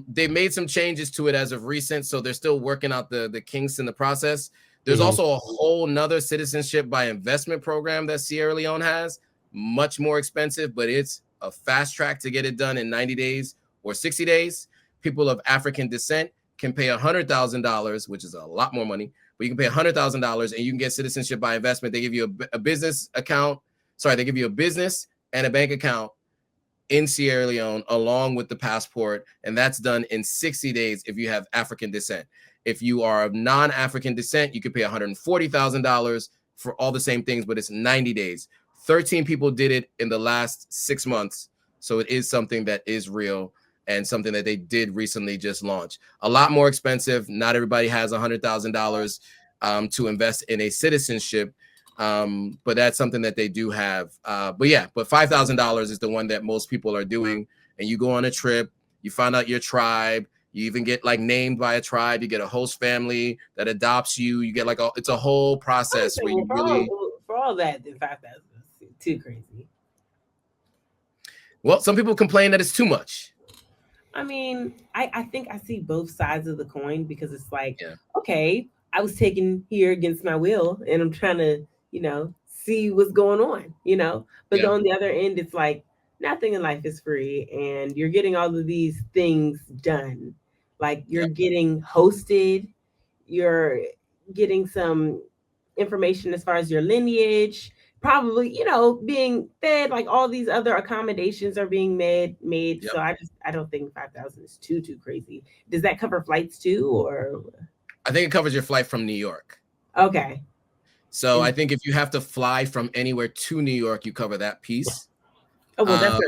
They made some changes to it as of recent, so they're still working out the kinks in the process. There's also a whole nother citizenship by investment program that Sierra Leone has. Much more expensive, but it's a fast track to get it done in 90 days or 60 days. People of African descent can pay $100,000, which is a lot more money, but you can pay $100,000 and you can get citizenship by investment. They give you a business account. Sorry, they give you a business and a bank account in Sierra Leone along with the passport, and that's done in 60 days if you have African descent. If you are of non-African descent, you could pay $140,000 for all the same things, but it's 90 days. 13 people did it in the last 6 months. So it is something that is real and something that they did recently just launch. A lot more expensive. Not everybody has $100,000 to invest in a citizenship, but that's something that they do have. But $5,000 is the one that most people are doing. And you go on a trip, you find out your tribe, you even get like named by a tribe, you get a host family that adopts you, you get it's a whole process where you really... For all that, then 5,000 is too crazy. Well, some people complain that it's too much. I mean, I think I see both sides of the coin because it's like, okay, I was taken here against my will and I'm trying to, see what's going on, but on the other end, it's like nothing in life is free and you're getting all of these things done. Like you're getting hosted, you're getting some information as far as your lineage, probably, being fed, like all these other accommodations are being made. So I I don't think 5,000 is too crazy. Does that cover flights too, or? I think it covers your flight from New York. Okay. So I think if you have to fly from anywhere to New York, you cover that piece. Oh well, that's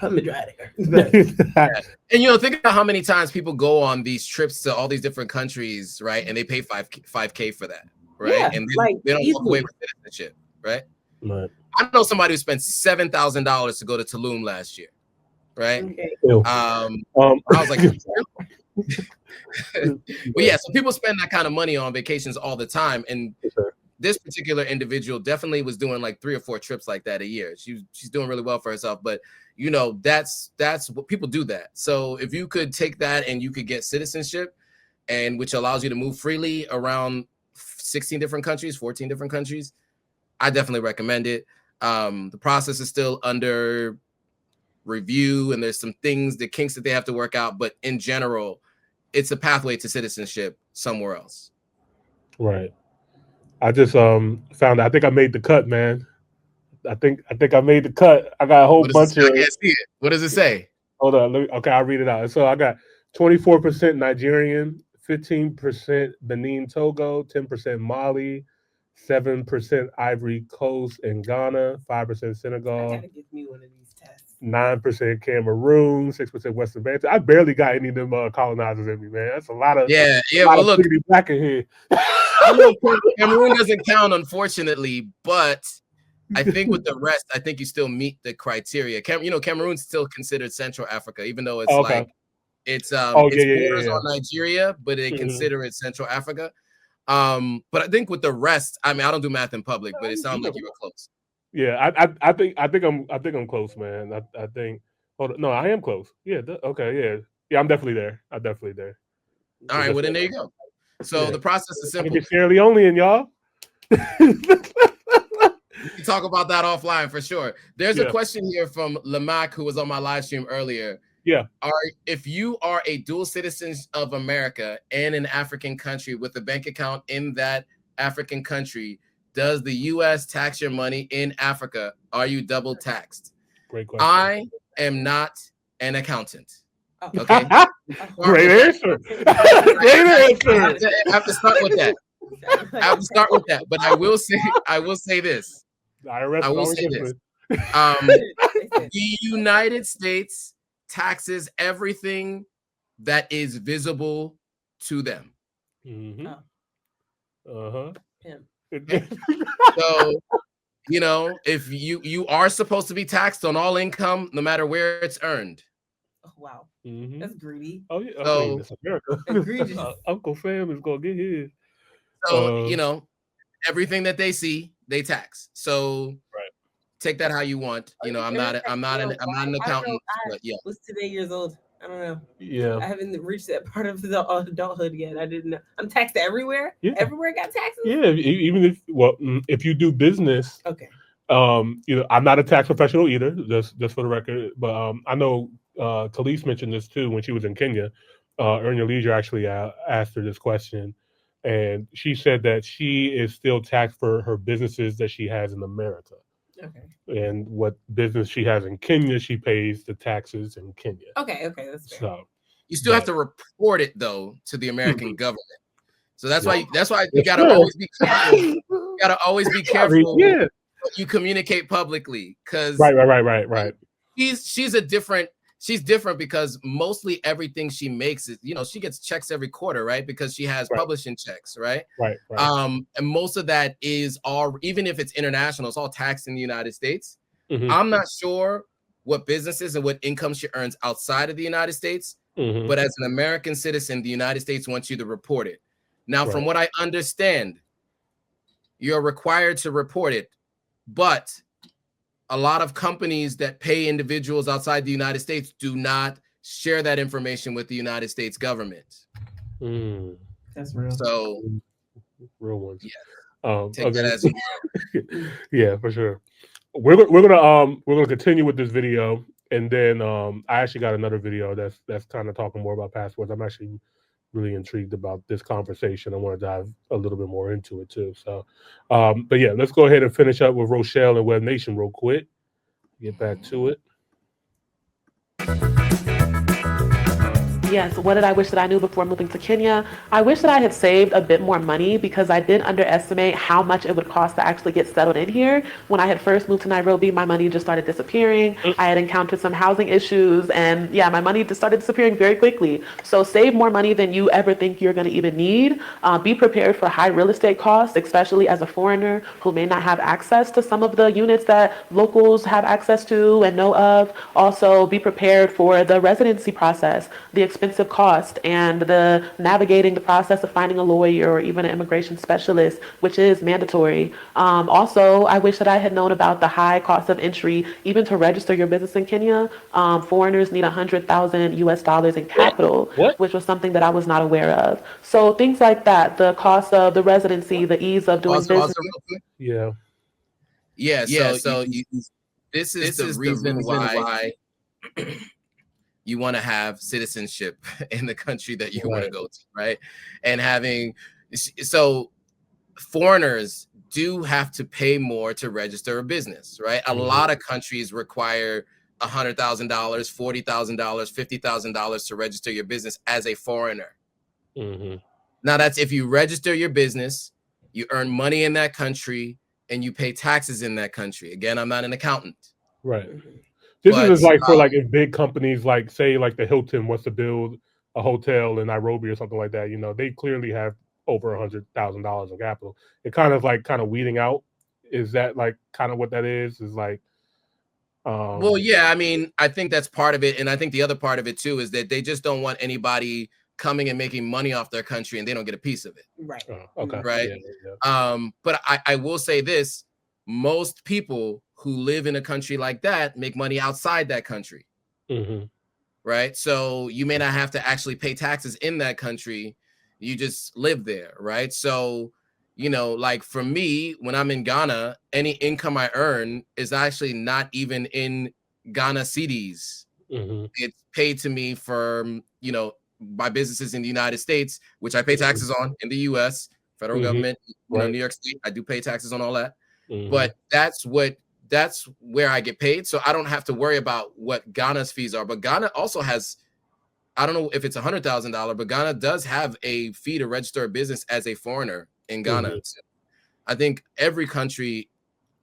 I'm a driver. And think about how many times people go on these trips to all these different countries, right? And they pay $5K for that, right? Yeah, and they don't walk away with citizenship, right? Right. I know somebody who spent $7,000 to go to Tulum last year, right? Okay. I was like, but yeah, so people spend that kind of money on vacations all the time, and this particular individual definitely was doing like 3 or 4 trips like that a year. She's doing really well for herself, but that's what people do that. So if you could take that and you could get citizenship, and which allows you to move freely around 16 different countries, 14 different countries, I definitely recommend it. The process is still under review, and there's some things, the kinks that they have to work out, but in general, it's a pathway to citizenship somewhere else. Right. I just found I think I made the cut, man. I think I made the cut. I got a whole bunch of. I can't see it. What does it say? Hold on. Okay, I'll read it out. So I got 24% Nigerian, 15% Benin, Togo, 10% Mali, 7% Ivory Coast and Ghana, 5% Senegal. I gotta give me one of these tests. 9% Cameroon, 6% Western Bantu. I barely got any of them colonizers in me, man. That's a lot of Well, look, black in here. Cameroon doesn't count, unfortunately, but I think with the rest, I think you still meet the criteria. Cameroon's still considered Central Africa, even though it's it's borders on Nigeria, but they consider it Central Africa. But I think with the rest, I mean, I don't do math in public, but it sounds like you were close. Yeah, I think I'm close, man. I think. Hold on, no, I am close. Yeah. Okay. Yeah. I'm definitely there. I'm definitely there. All right. Well, then there you go. So the process is simple. It's fairly only in y'all. We can talk about that offline for sure. There's a question here from Lamac, who was on my live stream earlier. Yeah. If you are a dual citizen of America and an African country with a bank account in that African country, does the U.S. tax your money in Africa? Are you double taxed? Great question. I am not an accountant. Okay. Great answer. Great answer. I have to start with that. But I will say this. I will say this. The United States taxes everything that is visible to them. Mm-hmm. So, if you are supposed to be taxed on all income, no matter where it's earned. Oh, wow. That's greedy. Oh yeah. So, that's America. Uncle Sam is gonna get his. So everything that they see, they tax. So take that how you want. I'm not an accountant. But yeah. I was today years old. I don't know. Yeah. I haven't reached that part of the adulthood yet. I didn't know. I'm taxed everywhere. Yeah. Everywhere got taxes. Yeah. Even if you do business. Okay. I'm not a tax professional either. Just for the record, but I know Talise mentioned this too when she was in Kenya. Earn Your Leisure actually asked her this question, and she said that she is still taxed for her businesses that she has in America. Okay. And what business she has in Kenya, she pays the taxes in Kenya. Okay, that's fair. So you still have to report it though to the American government. So that's why you gotta always be careful. You gotta always be careful. Yeah. You communicate publicly because right. She's different because mostly everything she makes is, she gets checks every quarter, right? Because she has publishing checks, right? Right. And most of that is all, even if it's international, it's all taxed in the United States. Mm-hmm. I'm not sure what businesses and what income she earns outside of the United States, but as an American citizen, the United States wants you to report it. Now, from what I understand, you're required to report it, but a lot of companies that pay individuals outside the United States do not share that information with the United States government. That's real. So, real ones. Yeah. Take that as yeah, for sure. We're gonna continue with this video, and then I actually got another video that's kind of talking more about passports. I'm actually really intrigued about this conversation. I want to dive a little bit more into it too. So, but yeah, let's go ahead and finish up with Rochelle and Webnation real quick. Get back to it. Yes, what did I wish that I knew before moving to Kenya? I wish that I had saved a bit more money because I did underestimate how much it would cost to actually get settled in here. When I had first moved to Nairobi, my money just started disappearing. I had encountered some housing issues, and yeah, my money just started disappearing very quickly. So save more money than you ever think you're going to even need. Be prepared for high real estate costs, especially as a foreigner who may not have access to some of the units that locals have access to and know of. Also, be prepared for the residency process, the expensive cost, and the navigating the process of finding a lawyer or even an immigration specialist, which is mandatory. Also, I wish that I had known about the high cost of entry, even to register your business in Kenya. Foreigners need 100,000 US dollars in capital, which was something that I was not aware of. So things like that, the cost of the residency, the ease of doing business. Yeah. So this is the reason why you want to have citizenship in the country that you want to go to, right? And so foreigners do have to pay more to register a business, right? A lot of countries require $100,000, $40,000, $50,000 to register your business as a foreigner. Now, that's if you register your business, you earn money in that country, and you pay taxes in that country. Again, I'm not an accountant. Right. This is like for like if big companies like say like the Hilton wants to build a hotel in Nairobi or something like that, you know, they clearly have over $100,000 in capital. It kind of weeding out. Is that like kind of what that is? Is like well, yeah, I mean, I think that's part of it. And I think the other part of it too is that they just don't want anybody coming and making money off their country and they don't get a piece of it. Right. Okay. Right. But I will say this, most people who live in a country like that make money outside that country. Right. So you may not have to actually pay taxes in that country. You just live there. Right. So, you know, like for me, when I'm in Ghana, any income I earn is actually not even in Ghana cedis. It's paid to me from, you know, my businesses in the United States, which I pay taxes on in the U.S. federal government, you know, New York State. I do pay taxes on all that. But that's where I get paid. So I don't have to worry about what Ghana's fees are. But Ghana also has, I don't know if it's $100,000, but Ghana does have a fee to register a business as a foreigner in Ghana. I think every country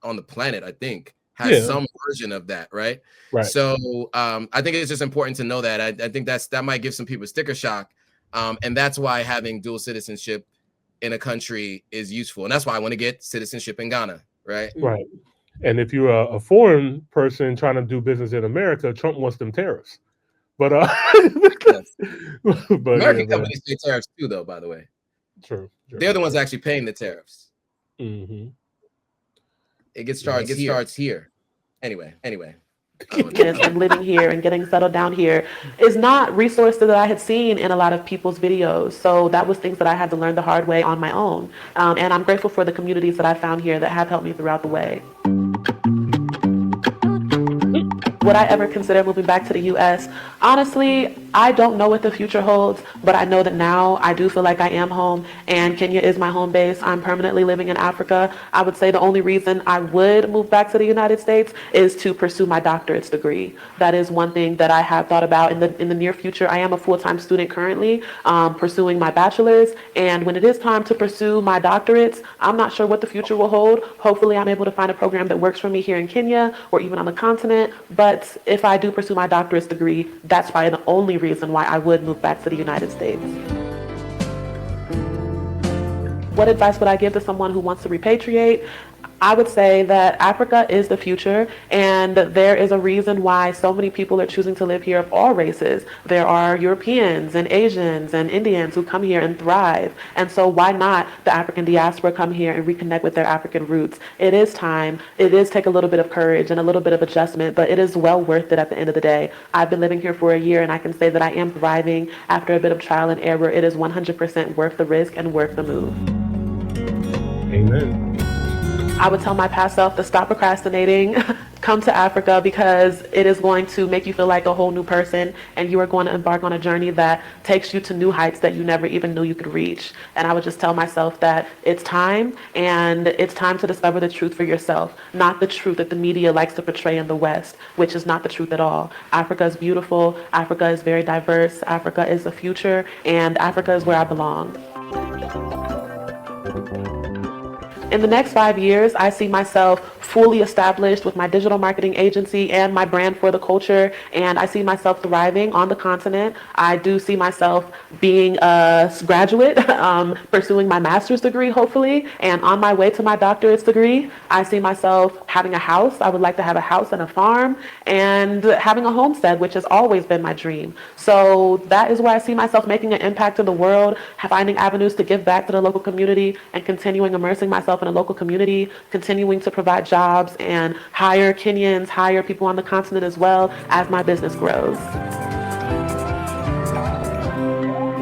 on the planet, I think, has some version of that, right? So I think it's just important to know that. I think that might give some people sticker shock. And that's why having dual citizenship in a country is useful. And that's why I want to get citizenship in Ghana, right? Right. And if you're a foreign person trying to do business in America, Trump wants them tariffs. But American companies pay tariffs too, though, by the way. True. They're the ones actually paying the tariffs. It gets charged here. Anyway. And living here and getting settled down here is not resources that I had seen in a lot of people's videos. So that was things that I had to learn the hard way on my own. And I'm grateful for the communities that I found here that have helped me throughout the way. Would I ever consider moving back to the U.S.? Honestly, I don't know what the future holds, but I know that now I do feel like I am home, and Kenya is my home base. I'm permanently living in Africa. I would say the only reason I would move back to the United States is to pursue my doctorate's degree. That is one thing that I have thought about in the near future. I am a full-time student currently, pursuing my bachelor's, and when it is time to pursue my doctorates, I'm not sure what the future will hold. Hopefully, I'm able to find a program that works for me here in Kenya or even on the continent, but if I do pursue my doctorate's degree, that's probably the only reason why I would move back to the United States. What advice would I give to someone who wants to repatriate? I would say that Africa is the future, and there is a reason why so many people are choosing to live here of all races. There are Europeans and Asians and Indians who come here and thrive. And so why not the African diaspora come here and reconnect with their African roots? It is time. It does take a little bit of courage and a little bit of adjustment, but it is well worth it at the end of the day. I've been living here for a year, and I can say that I am thriving after a bit of trial and error. It is 100% worth the risk and worth the move. Amen. I would tell my past self to stop procrastinating, come to Africa because it is going to make you feel like a whole new person, and you are going to embark on a journey that takes you to new heights that you never even knew you could reach. And I would just tell myself that it's time, and it's time to discover the truth for yourself, not the truth that the media likes to portray in the West, which is not the truth at all. Africa is beautiful, Africa is very diverse, Africa is the future, and Africa is where I belong. In the next 5 years, I see myself fully established with my digital marketing agency and my brand for the culture, and I see myself thriving on the continent. I do see myself being a graduate, pursuing my master's degree, hopefully, and on my way to my doctorate's degree. I see myself having a house. I would like to have a house and a farm, and having a homestead, which has always been my dream. So that is where I see myself making an impact in the world, finding avenues to give back to the local community, and continuing immersing myself in a local community, continuing to provide jobs and hire Kenyans, hire people on the continent as well as my business grows.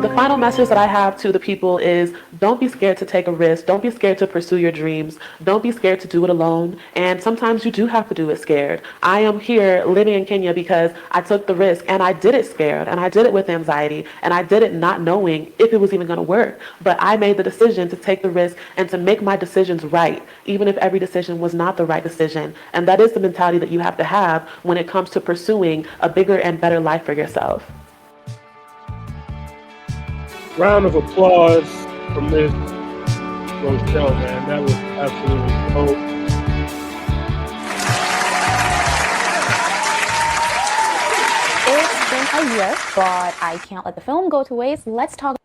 The final message that I have to the people is, don't be scared to take a risk. Don't be scared to pursue your dreams. Don't be scared to do it alone. And sometimes you do have to do it scared. I am here living in Kenya because I took the risk, and I did it scared, and I did it with anxiety, and I did it not knowing if it was even going to work. But I made the decision to take the risk and to make my decisions right, even if every decision was not the right decision. And that is the mentality that you have to have when it comes to pursuing a bigger and better life for yourself. Round of applause from Miss Rochelle, man. That was absolutely dope. It's been a year, but I can't let the film go to waste. Let's talk.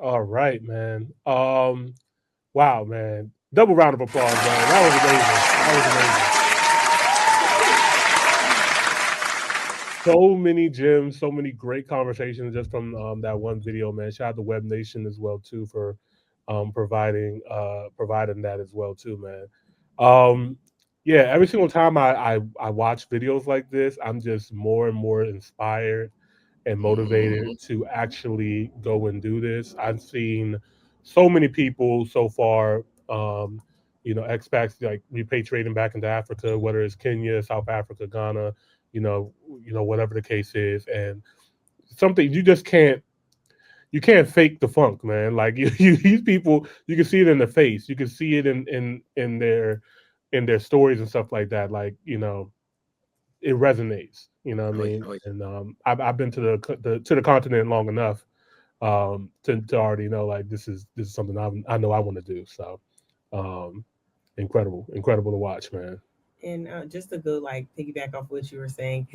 All right, man. Wow, man. Double round of applause, man. That was amazing. So many gems, so many great conversations just from that one video, man. Shout out to Webnation as well too for providing that as well too, man. Yeah, every single time I watch videos like this, I'm just more and more inspired and motivated to actually go and do this. I've seen so many people so far, expats like repatriating back into Africa, whether it's Kenya, South Africa, Ghana, whatever the case is, and something you just can't fake the funk, man. Like these people, you can see it in their face, you can see it in their stories and stuff like that. Like it resonates. You know what I mean? And I've been to the continent long enough to already know like this is something I know I want to do. So incredible to watch, man. And just to go like piggyback off what you were saying,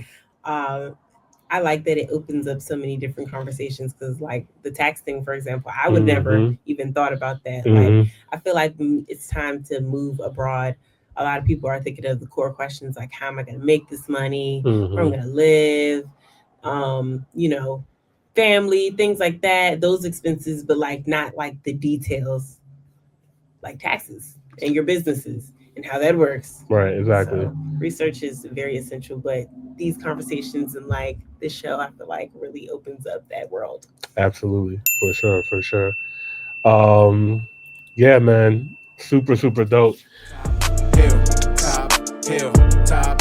I like that it opens up so many different conversations, because like the tax thing, for example, I would never even thought about that. Like I feel like it's time to move abroad. A lot of people are thinking of the core questions like, how am I going to make this money? Where I'm going to live? Family, things like that, those expenses, but like not like the details, like taxes and your businesses and how that works. Right, exactly. So research is very essential, but these conversations and like this show, I feel like really opens up that world. Absolutely, for sure. Yeah, man, super dope. Hill, top,